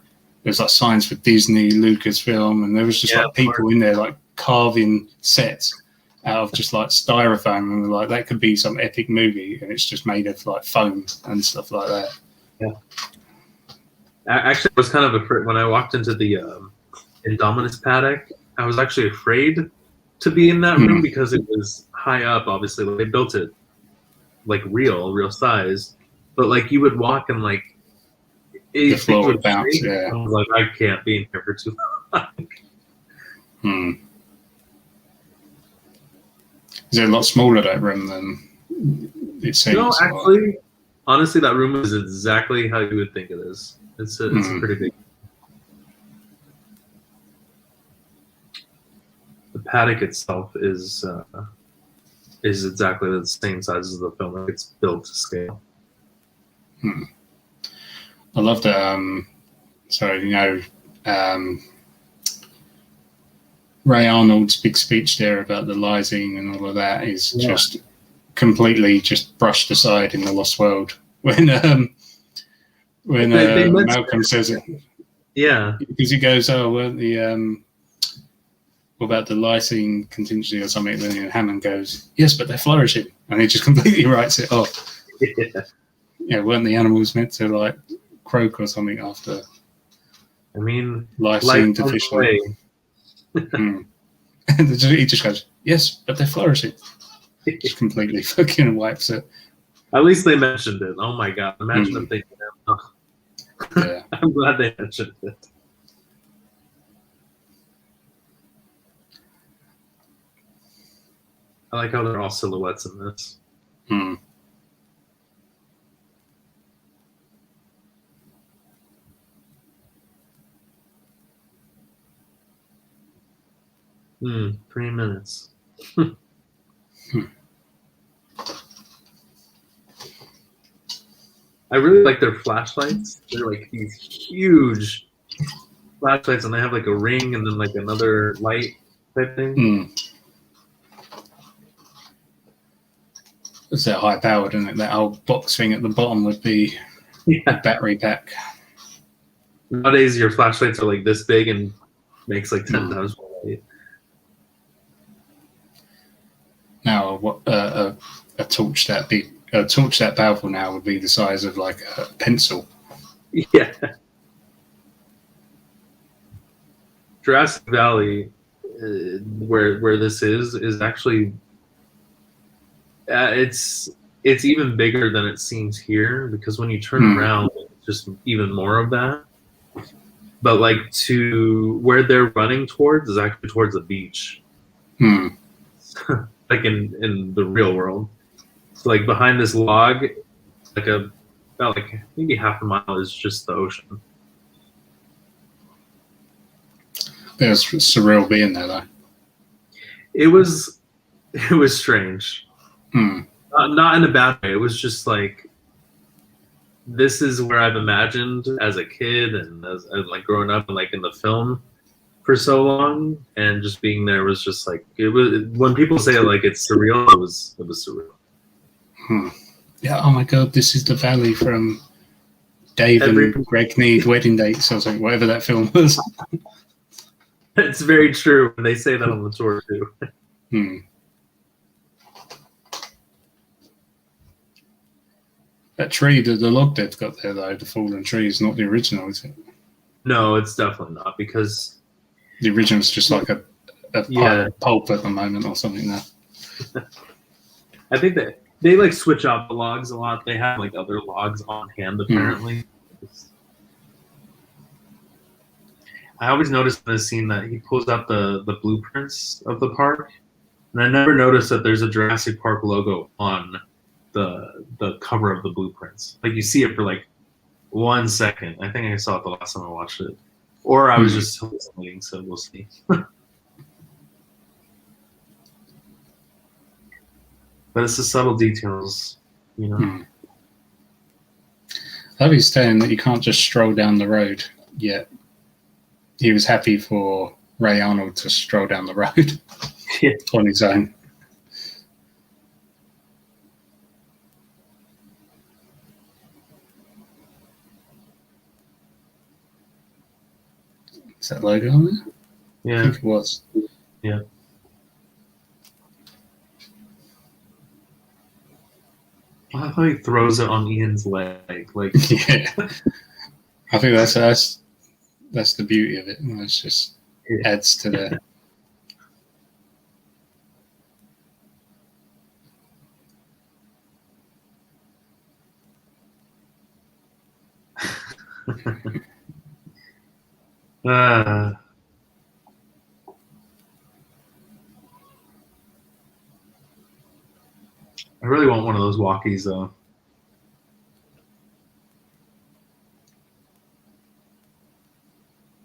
signs for Disney, Lucasfilm, and there was just like people in there like carving sets out of just like styrofoam, and like that could be some epic movie, and it's just made of like foam and stuff like that. Yeah. Actually, I was kind of afraid when I walked into the Indominus paddock. I was actually afraid to be in that room because it was high up. Obviously, they built it like real size, but like you would walk and like the floor would bounce. Yeah, I was like, I can't be in here for too long. Is it a lot smaller, that room, than it seems? No, actually, honestly, that room is exactly how you would think it is. It's pretty big. The paddock itself is exactly the same size as the film. Like it's built to scale. I love that. Ray Arnold's big speech there about the lysine and all of that is just completely just brushed aside in the Lost World when Malcolm says it. Yeah, because he goes, "Oh, well, what about the lysine contingency or something?" And then Hammond goes, "Yes, but they're flourishing," and he just completely writes it off. Weren't the animals meant to like croak or something after? I mean, lysine deficiency. And he just goes, yes, but they're flourishing. Just completely fucking wipes it. At least they mentioned it. Oh my god! Imagine if they didn't. Yeah. I'm glad they mentioned it. I like how they're all silhouettes in this. Mm. 3 minutes. I really like their flashlights. They're like these huge flashlights, and they have like a ring and then like another light type thing. Mm. It's that high powered, isn't it? That old box thing at the bottom would be a battery pack. Nowadays, your flashlights are like this big and makes like 10 times more light. Now, what a torch that powerful now would be the size of like a pencil. Yeah. Jurassic Valley, where this is actually it's even bigger than it seems here, because when you turn around, it's just even more of that. But like to where they're running towards is actually towards the beach. Like in the real world. So like behind this log, like about like maybe half a mile is just the ocean. It was surreal being there, though. It was strange. Not in a bad way. It was just like, this is where I've imagined as a kid and as like growing up and like in the film for so long, and just being there was just like, it was, when people say like it's surreal, it was surreal. Yeah. Oh my god, this is the valley from Dave and Greg Need Wedding Dates. I was like, whatever that film was. It's very true. And they say that on the tour too. That tree, the log they've got there, though, the fallen tree, is not the original, is it? No, it's definitely not, because the original's just like a pile of pulp at the moment or something now. I think that they like switch out the logs a lot. They have like other logs on hand apparently. I always notice in this scene that he pulls out the blueprints of the park, and I never noticed that there's a Jurassic Park logo on the cover of the blueprints. Like you see it for like 1 second. I think I saw it the last time I watched it, or I was just hallucinating. So we'll see. But it's the subtle details, you know. I love he's saying that you can't just stroll down the road yet. He was happy for Ray Arnold to stroll down the road on his own. Is that logo on there? Yeah. I think it was. Yeah. I love how he throws it on Ian's leg. Like, yeah. I think that's the beauty of it. It just adds to the. I really want one of those walkies, though.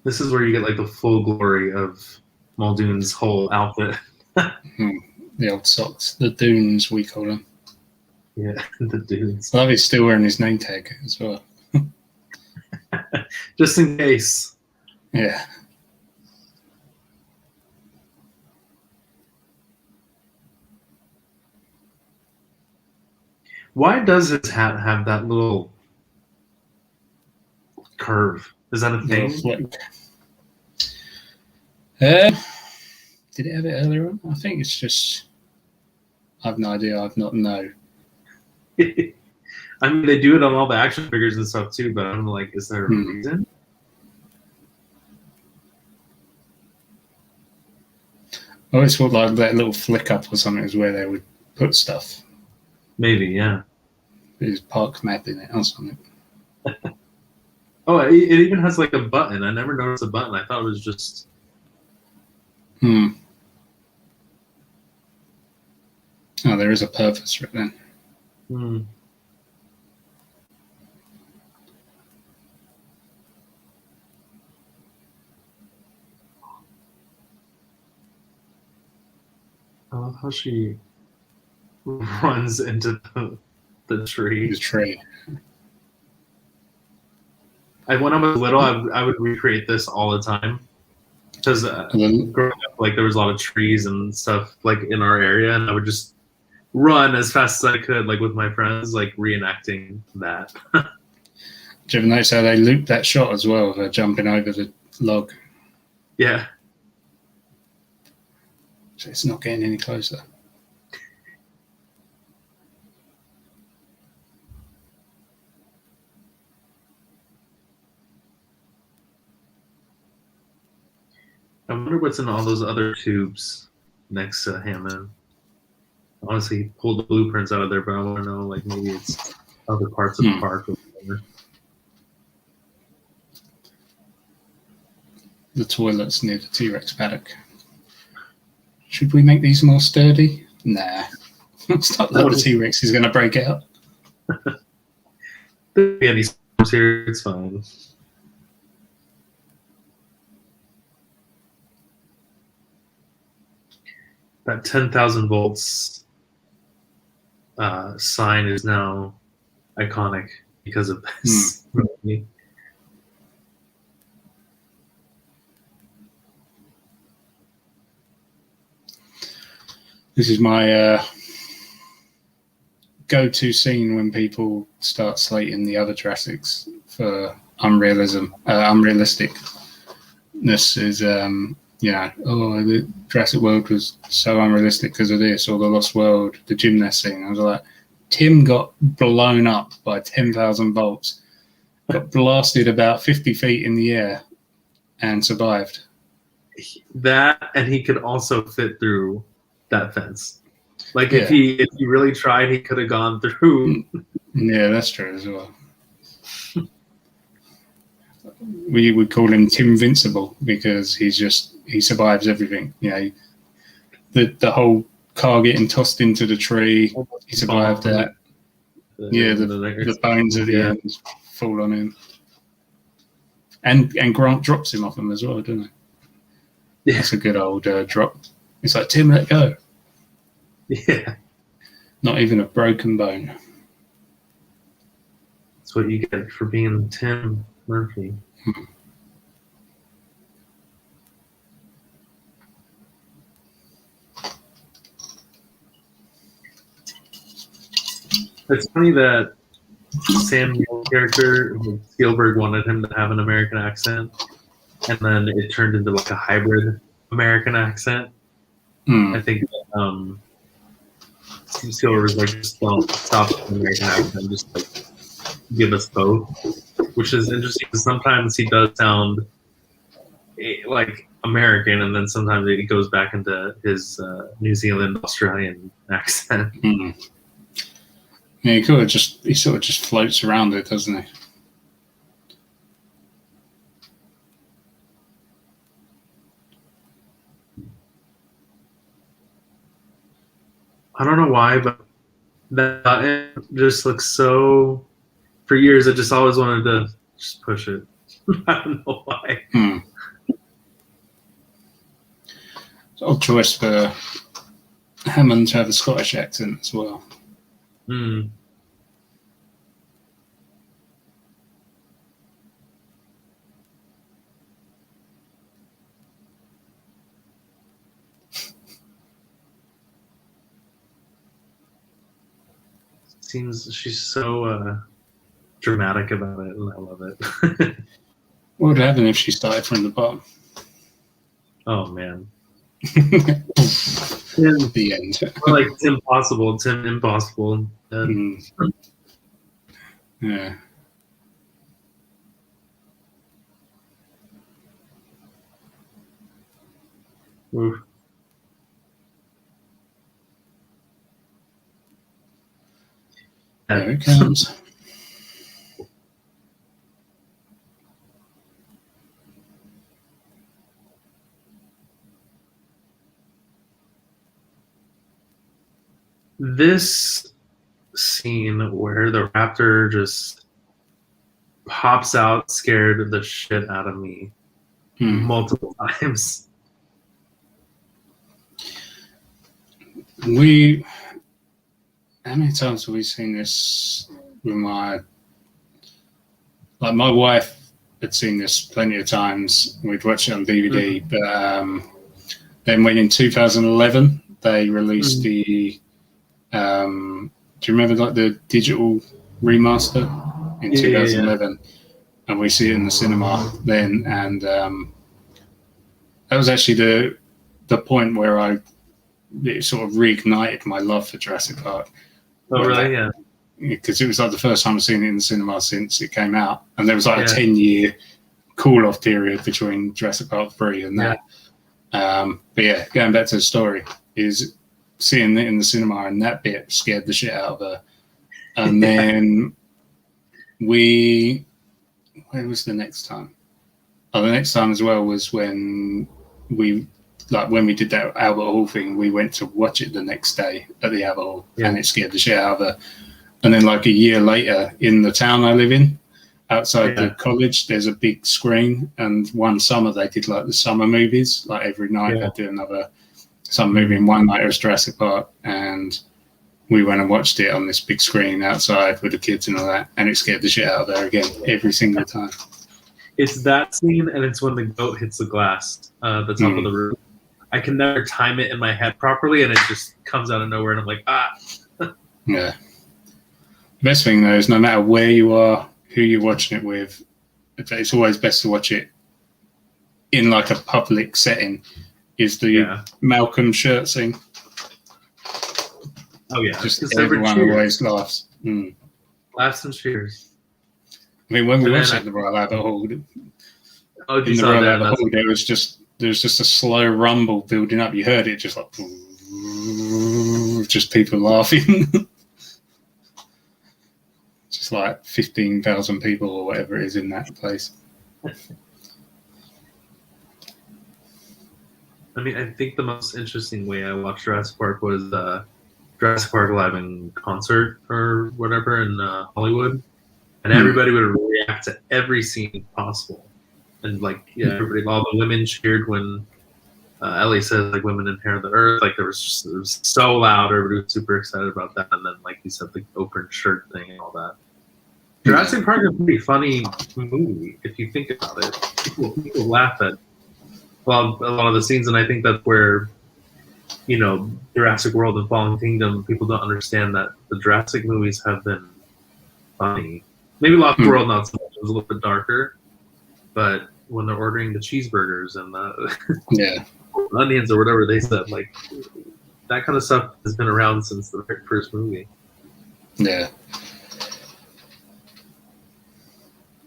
This is where you get like the full glory of Muldoon's whole outfit. The old socks, the dunes we call them. Yeah, the dunes. I love he's still wearing his name tag as well. Just in case. Yeah. Why does his hat have that little curve? Is that a thing? Did it have it earlier on? I think it's just. I have no idea. I've not known. I mean, they do it on all the action figures and stuff too, but I'm like, is there a reason? I always thought like that little flick up or something is where they would put stuff. Maybe, yeah. There's park map in it or something. Oh, it even has like a button. I never noticed a button. I thought it was just. Oh, there is a purpose for it then. I love how she runs into the tree. The tree. When I was little, I would recreate this all the time because growing up, like there was a lot of trees and stuff like in our area, and I would just run as fast as I could, like with my friends, like reenacting that. Do you ever notice how they looped that shot as well? They're jumping over the log. Yeah. So it's not getting any closer. I wonder what's in all those other tubes next to Hammond. Honestly, he pulled the blueprints out of there, but I want to know, like, maybe it's other parts of the park or whatever. The toilets near the T-Rex paddock. Should we make these more sturdy? Nah. Stop that. The T-Rex is going to break out. There'll be any storms here. It's fine. That 10,000 volts sign is now iconic because of this movie. This is my go-to scene when people start slating the other Jurassics for unrealisticness. Is the Jurassic World was so unrealistic because of this, or the Lost World, the gymnast scene. I was like, Tim got blown up by 10,000 volts, got blasted about 50 feet in the air, and survived. That, and he could also fit through that fence. Like if he really tried, he could have gone through. Yeah, that's true as well. We would call him Tim Invincible because he survives everything. The whole car getting tossed into the tree, he survived that. The bones at the end fall on him, and Grant drops him off him as well, doesn't he? Yeah. That's a good old drop. It's like, Tim, let go. Yeah. Not even a broken bone. That's what you get for being Tim Murphy. It's funny that Sam Neill's character, Spielberg wanted him to have an American accent, and then it turned into like a hybrid American accent. I think Spielberg was like, just don't stop the American accent, just like give us both, which is interesting because sometimes he does sound like American, and then sometimes it goes back into his New Zealand, Australian accent. Yeah, he sort of just floats around it, doesn't he? I don't know why, but that button just looks so. For years, I just always wanted to just push it. I don't know why. It's an odd choice for Hammond to have a Scottish accent as well. She's so dramatic about it, and I love it. What would happen if she started from the bottom? Oh man. The end. Like Tim Impossible. Yeah. Oof. There it comes. This scene where the raptor just pops out scared the shit out of me multiple times. How many times have we seen this with my wife had seen this plenty of times. We'd watch it on DVD, but then when in 2011 they released the do you remember like the digital remaster in 2011? And we see it in the cinema then, and that was actually the point where it sort of reignited my love for Jurassic Park. Oh, really? Yeah. Because it was like the first time I've seen it in the cinema since it came out, and there was like a 10-year cool-off period between Jurassic Park 3 and that. But yeah, going back to the story, is seeing it in the cinema, and that bit scared the shit out of her. And then where was the next time? Oh, the next time as well was when we did that Albert Hall thing. We went to watch it the next day at the Albert Hall, and it scared the shit out of her. And then like a year later, in the town I live in, outside the college, there's a big screen, and one summer they did like the summer movies. Like every night they'd do another summer movie, and one night it was Jurassic Park, and we went and watched it on this big screen outside with the kids and all that, and it scared the shit out of her again every single time. It's that scene, and it's when the goat hits the glass, the top of the roof. I can never time it in my head properly, and it just comes out of nowhere, and I'm like, ah. Yeah. The best thing though is no matter where you are, who you're watching it with, it's always best to watch it in like a public setting. Is the Malcolm shirt scene? Oh yeah, just everyone always laughs. Laughs and cheers. I mean, when we watched it at the Royal Albert Hall, there was just a slow rumble building up. You heard it just like just people laughing. Just like 15,000 people or whatever it is in that place. I mean, I think the most interesting way I watched Jurassic Park was Jurassic Park live in concert or whatever in Hollywood, and everybody would react to every scene possible, and like everybody, all the women cheered when Ellie says like "women inherit the earth." Like it was so loud, everybody was super excited about that, and then like you said, the open shirt thing and all that. Jurassic Park is a pretty funny movie if you think about it. People laugh at a lot of the scenes, and I think that's where, Jurassic World and Fallen Kingdom, people don't understand that the Jurassic movies have been funny. Maybe Lost World not so much, it was a little bit darker, but when they're ordering the cheeseburgers and the onions or whatever they said, like that kind of stuff has been around since the first movie. Yeah.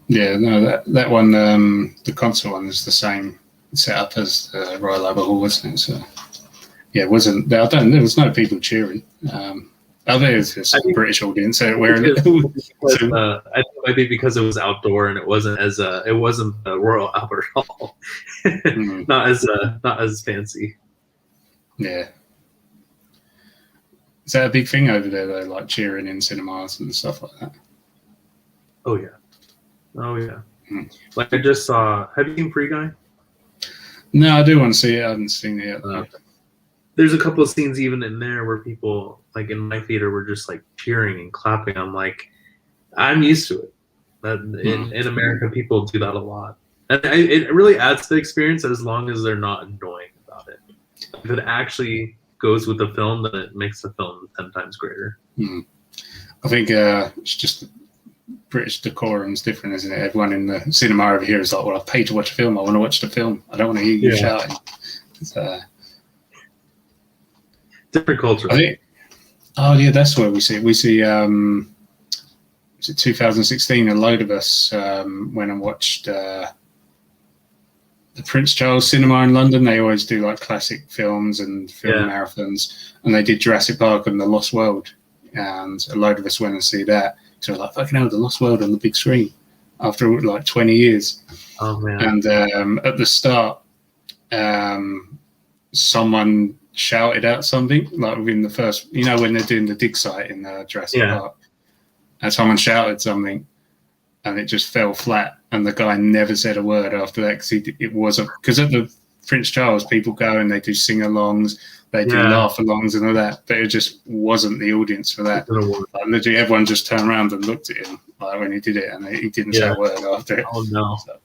Yeah, no, that one, the concert one is the same setup as the Royal Albert Hall, wasn't it? So, yeah, there was no people cheering. I think it's just a British audience wearing it. I think it might be because it was outdoor and it wasn't the Royal Albert Hall, not as fancy. Yeah. Is that a big thing over there though, like cheering in cinemas and stuff like that? Oh yeah. Like I just saw. Have you seen Free Guy? No, I do want to see it. I haven't seen it yet. There's a couple of scenes even in there where people, like in my theater, were just like cheering and clapping. I'm like, I'm used to it. In America, people do that a lot, and it really adds to the experience as long as they're not annoying about it. If it actually goes with the film, then it makes the film 10 times greater. I think it's just British decorum is different, isn't it? Everyone in the cinema over here is like, well, I've paid to watch a film. I want to watch the film. I don't want to hear you shouting. Different culture. That's where we see it. We see, was it 2016? A load of us went and watched the Prince Charles Cinema in London. They always do like classic films and film marathons. And they did Jurassic Park and The Lost World and a load of us went and see that. So we're like, fucking hell, The Lost World on the big screen after like 20 years. Oh man! And at the start, someone shouted out something like within the first, when they're doing the dig site in Jurassic Park, and someone shouted something, and it just fell flat, and the guy never said a word after that because at the Prince Charles, people go and they do sing-alongs, they do laugh-alongs and all that, but it just wasn't the audience for that. Like, literally, everyone just turned around and looked at him like when he did it, and he didn't say a word after it. Oh no! So,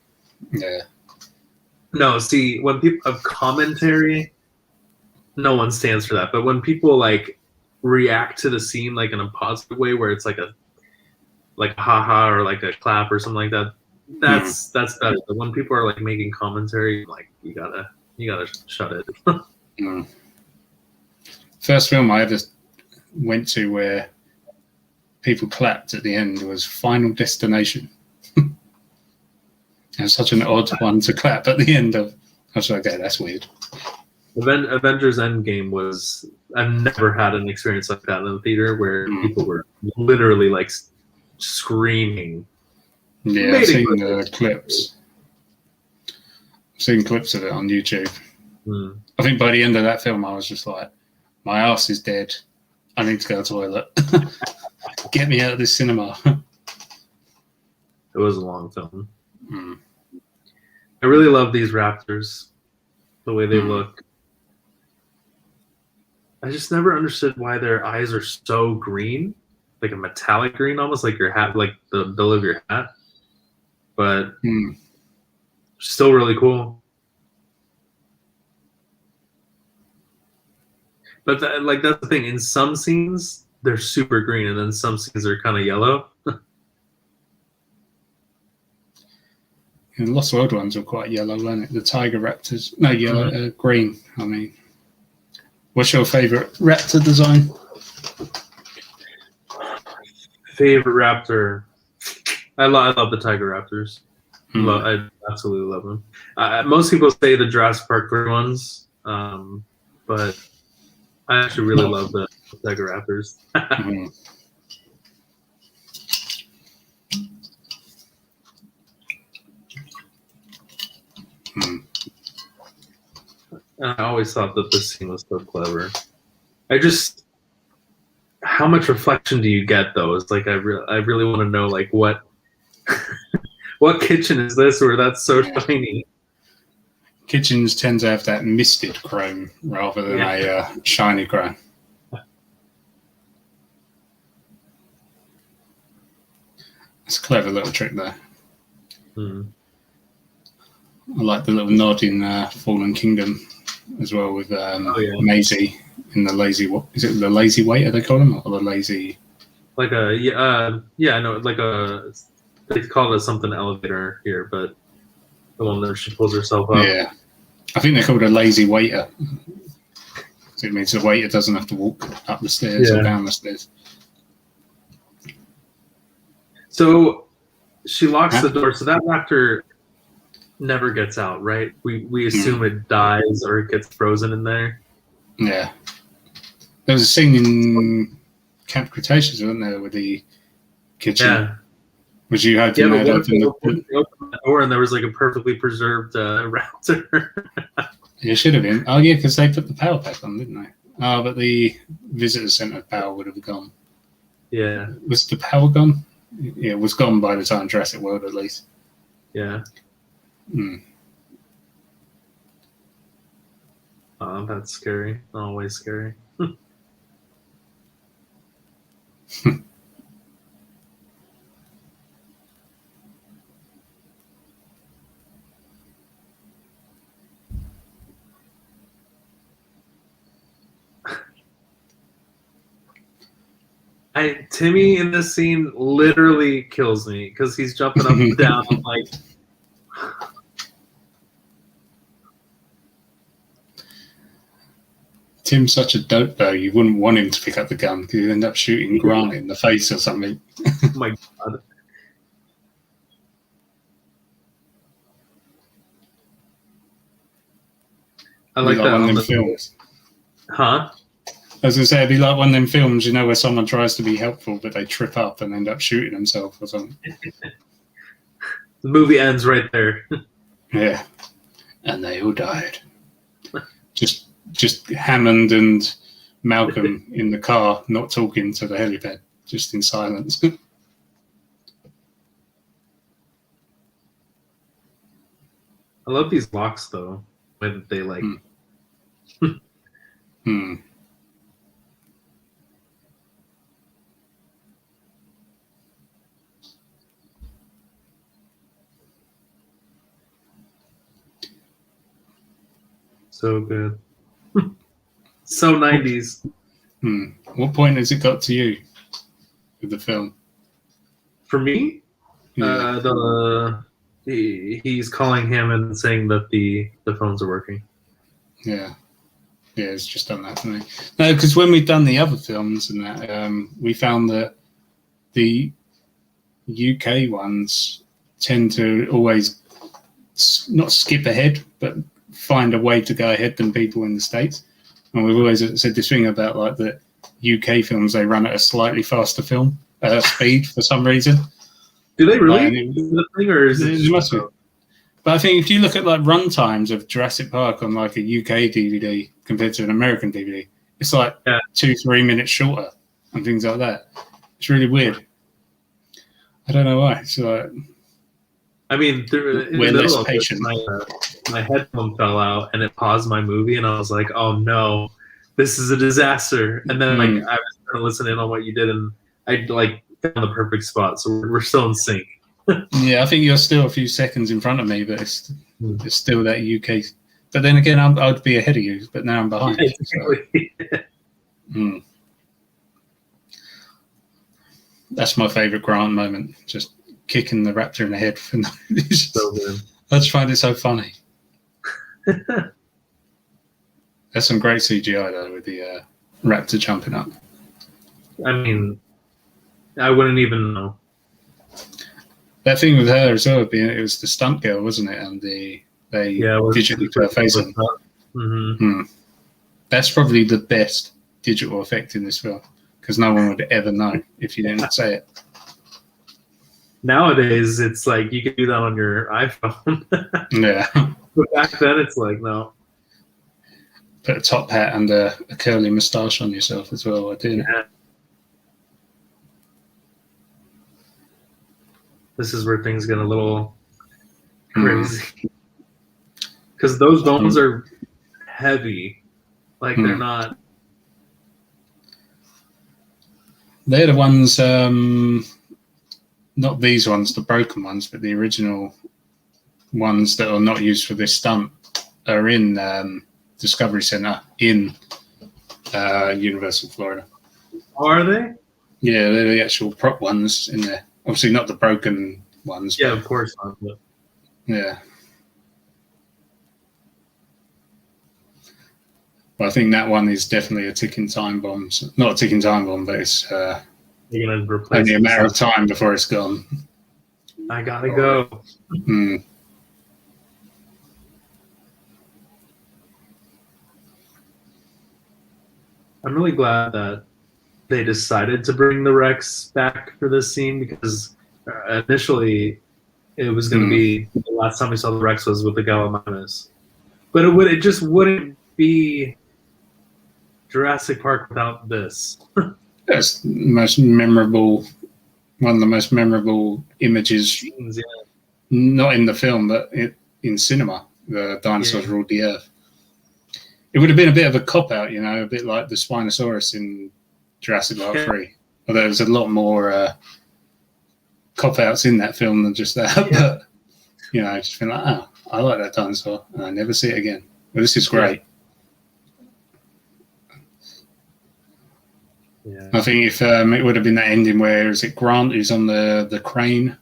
yeah. No, see, when people have commentary, no one stands for that. But when people like react to the scene like in a positive way, where it's like a haha or like a clap or something like that, that's better. But when people are like making commentary, like you gotta shut it. First film I ever went to where people clapped at the end was Final Destination. It's such an odd one to clap at the end of. I was like, okay, that's weird. Avengers Endgame was. I've never had an experience like that in the theater where people were literally like screaming. Yeah, I've seen the clips. I've seen clips of it on YouTube. I think by the end of that film, I was just like, my ass is dead. I need to go to the toilet. Get me out of this cinema. It was a long film. I really love these raptors, the way they look. I just never understood why their eyes are so green, like a metallic green, almost like your hat, like the bill of your hat. But still really cool. But that's the thing. In some scenes, they're super green, and then some scenes are kind of yellow. The Lost World ones were quite yellow, weren't it? The tiger raptors. No, yellow, green, I mean. What's your favourite raptor design? Favorite raptor? I love the tiger raptors. I absolutely love them. Most people say the Jurassic Park 3 ones, but I actually really love the tiger raptors. I always thought that this scene was so clever. How much reflection do you get though? It's like I really want to know like what kitchen is this where that's so shiny? Kitchens tend to have that misted chrome rather than a shiny chrome. It's a clever little trick there. I like the little nod in Fallen Kingdom as well with Maisie in the lazy. What is it? The lazy waiter they call him, or the lazy? Like a I know, like a they call it something elevator here, but the one that she pulls herself up. Yeah, I think they're called a lazy waiter. So it means the waiter doesn't have to walk up the stairs or down the stairs. So she locks the door. So that raptor never gets out, right? We assume it dies or it gets frozen in there. Yeah. There was a scene in Camp Cretaceous, wasn't there, with the kitchen? Yeah. Was you had to open the door and there was like a perfectly preserved raptor. It should have been. Oh yeah, because they put the power back on, didn't they? Oh, but the visitor centre power would have gone. Yeah. Was the power gone? Yeah, it was gone by the time Jurassic World, at least. Yeah. Oh, that's scary. Always scary. Timmy in this scene literally kills me because he's jumping up and down. I'm like, Tim's such a dope, though. You wouldn't want him to pick up the gun because you'd end up shooting Grant in the face or something. Oh my god. I like that one of them films. Huh? As I say, it'd be like one of them films, you know, where someone tries to be helpful, but they trip up and end up shooting themselves or something. The movie ends right there. Yeah, and they all died. Just Hammond and Malcolm in the car, not talking to the helipad, just in silence. I love these locks though. When they like. So good. So 90s. What point has it got to you with the film? For me, Yeah. he's calling him and saying that the phones are working. Yeah, it's just done that for me. No, because when we've done the other films and that, we found that the UK ones tend to always not skip ahead, but find a way to go ahead than people in the States. And we've always said this thing about like the UK films, they run at a slightly faster speed for some reason. Do they really? Is it a thing, or is it must be. But I think if you look at like run times of Jurassic Park on like a UK DVD compared to an American DVD, it's like 2-3 minutes shorter and things like that. It's really weird. I don't know why. It's like, I mean, we're less patient. My headphone fell out and it paused my movie, and I was like, "Oh no, this is a disaster!" And then like I was trying to listen in on what you did, and I like found the perfect spot, so we're still in sync. Yeah, I think you're still a few seconds in front of me, but it's still that UK. But then again, I'd be ahead of you, but now I'm behind. Yeah, exactly. So. That's my favourite Grant moment, just kicking the raptor in the head. So good. I just find it so funny. There's some great CGI though with the raptor jumping up. I mean, I wouldn't even know. That thing with her as well, it was the stunt girl, wasn't it? And they digitally put her face on. That's probably the best digital effect in this film, because no one would ever know if you didn't say it. Nowadays, it's like you can do that on your iPhone. Yeah. But back then, it's like, no. Put a top hat and a curly moustache on yourself as well, didn't it? Yeah. This is where things get a little crazy. Because those domes are heavy. Like, they're not... They're the ones, not these ones, the broken ones, but the original ones that are not used for this stunt are in Discovery Center in Universal Florida. Are they? Yeah, they're the actual prop ones in there. Obviously not the broken ones. Yeah, of course not. But... Yeah. But I think that one is definitely a ticking time bomb. Not a ticking time bomb, but it's you're gonna replace only a matter of time before it's gone. I gotta go. I'm really glad that they decided to bring the Rex back for this scene, because initially it was going to be the last time we saw the Rex was with the Gallimimus, but it just wouldn't be Jurassic Park without this. That's the most memorable, one of the most memorable images, not in the film, but in cinema. The dinosaurs ruled the earth. It would have been a bit of a cop-out, you know, a bit like the Spinosaurus in Jurassic Park 3. Although there's a lot more cop-outs in that film than just that. But, you know, just been like, oh, I like that dinosaur, and I never see it again. Well, this is great. Yeah. I think if it would have been that ending where, is it Grant who's on the crane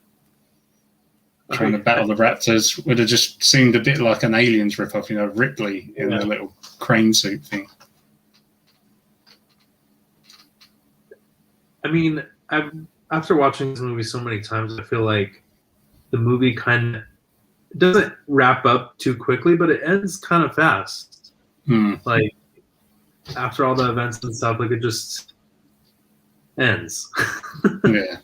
trying to battle the raptors, would have just seemed a bit like an Aliens ripoff, you know, Ripley in the little crane suit thing. I mean, after watching this movie so many times, I feel like the movie kind of doesn't wrap up too quickly, but it ends kind of fast. Like, after all the events and stuff, like it just ends. Yeah.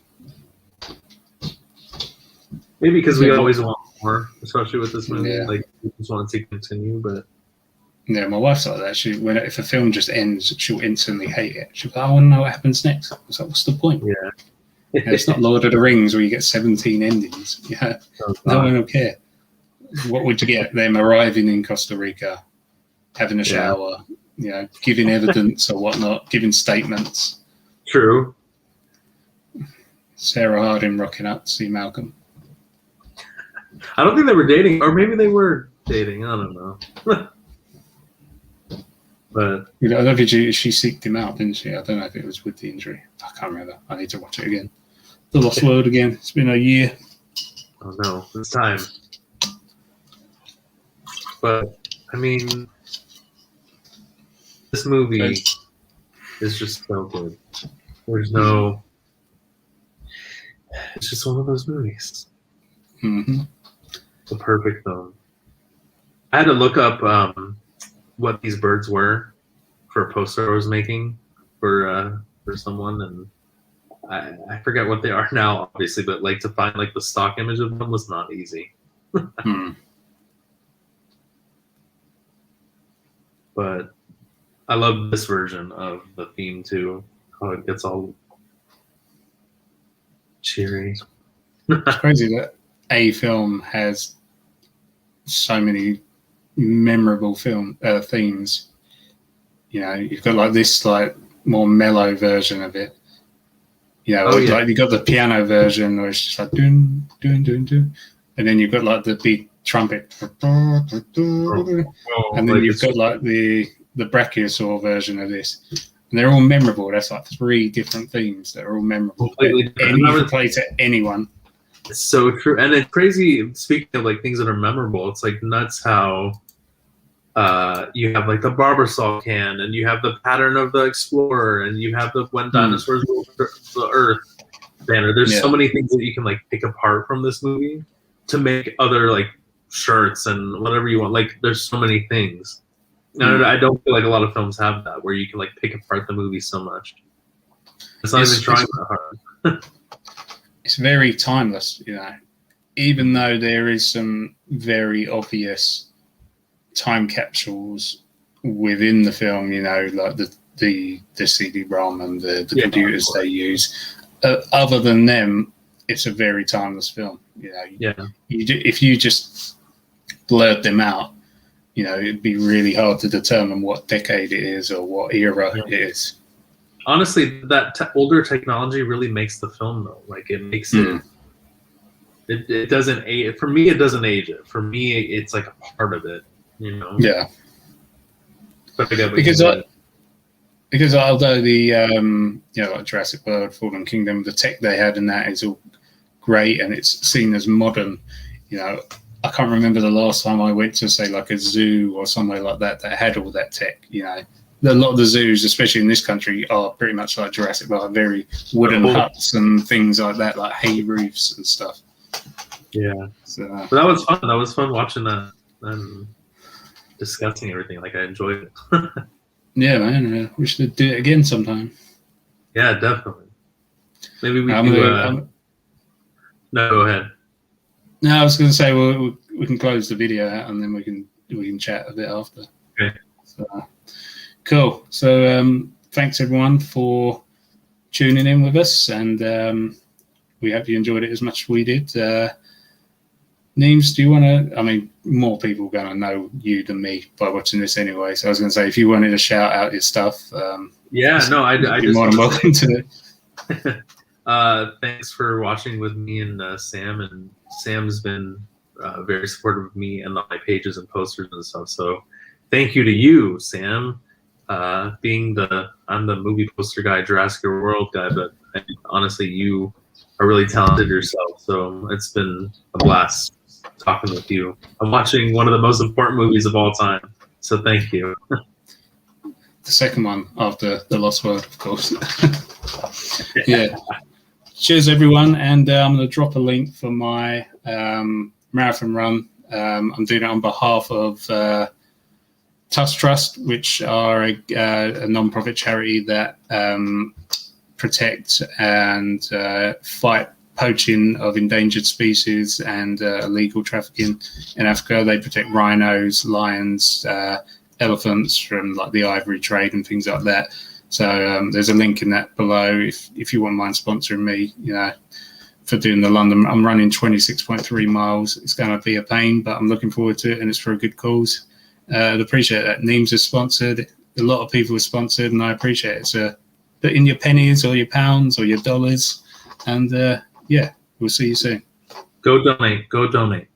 Maybe because we always want more, especially with this movie. Yeah. Like we just want it to continue, but Yeah, my wife's like that. If a film just ends, she'll instantly hate it. She'll go, I want to know what happens next. I was like, what's the point? yeah. It's not Lord of the Rings where you get 17 endings. Yeah, no one will care. What would you get? Them arriving in Costa Rica, having a shower, giving evidence or whatnot, giving statements. True. Sarah Harding rocking up to see Malcolm. I don't think they were dating, or maybe they were dating. I don't know. But I don't think she seeked him out, didn't she? I don't know if it was with the injury. I can't remember. I need to watch it again. The Lost World again. It's been a year. Oh no, it's time. But I mean, this movie is just so good. There's no. It's just one of those movies. Mm-hmm. The perfect film. I had to look up what these birds were for a poster I was making for someone, and I forget what they are now, obviously, but like to find like the stock image of them was not easy. But I love this version of the theme too. How it gets all cheery. It's crazy that a film has so many memorable themes. You've got like this like more mellow version of it. Like you got the piano version where it's just like dun dun dun dun, and then you've got like the big trumpet, and then you've got like the brachiosaur version of this, and they're all memorable. That's like 3 different themes that are all memorable. You can play to anyone. It's so true, and it's crazy. Speaking of like things that are memorable, it's like nuts how you have like the Barbasol can, and you have the pattern of the Explorer, and you have the When Dinosaurs Ruled the Earth banner. There's so many things that you can like pick apart from this movie to make other like shirts and whatever you want. Like there's so many things. And I don't feel like a lot of films have that where you can like pick apart the movie so much. It's not even trying that hard. It's very timeless, even though there is some very obvious time capsules within the film, like the CD-ROM and the computers they use. Other than them, it's a very timeless film. If you just blurred them out, it'd be really hard to determine what decade it is or what era it is. Honestly, that older technology really makes the film though. Like it makes it doesn't age. For me, it doesn't age it. For me, it's like a part of it. Yeah. But because although the like Jurassic World, Fallen Kingdom, the tech they had in that is all great and it's seen as modern. I can't remember the last time I went to say like a zoo or somewhere like that had all that tech. A lot of the zoos, especially in this country, are pretty much like Jurassic Park, very wooden huts and things like that, like hay roofs and stuff. Yeah. So, but that was fun. That was fun watching that and discussing everything. Like I enjoyed it. Yeah, man. We should do it again sometime. Yeah, definitely. Maybe we do. No, go ahead. No, I was going to say we can close the video out and then we can chat a bit after. Okay. So, cool. So thanks everyone for tuning in with us, and we hope you enjoyed it as much as we did. Neemz, do you want to? I mean, more people are going to know you than me by watching this anyway. So I was going to say, if you wanted to shout out your stuff, I just more than welcome to it. Thanks for watching with me and Sam. And Sam's been very supportive of me and my pages and posters and stuff. So thank you to you, Sam. I'm the movie poster guy, JurassicYourWorld guy, but honestly, you are really talented yourself. So it's been a blast talking with you. I'm watching one of the most important movies of all time. So thank you. The second one after The Lost World, of course. Yeah. Cheers, everyone. And I'm going to drop a link for my marathon run. I'm doing it on behalf of Tusk Trust, which are a non-profit charity that protect and fight poaching of endangered species and illegal trafficking in Africa. They protect rhinos, lions, elephants from like the ivory trade and things like that. So there's a link in that below if you wouldn't mind sponsoring me, for doing the London. I'm running 26.3 miles. It's going to be a pain, but I'm looking forward to it, and it's for a good cause. I'd appreciate that. Neemz is sponsored. A lot of people are sponsored, and I appreciate it. So put in your pennies or your pounds or your dollars, and we'll see you soon. Go donate. Go donate.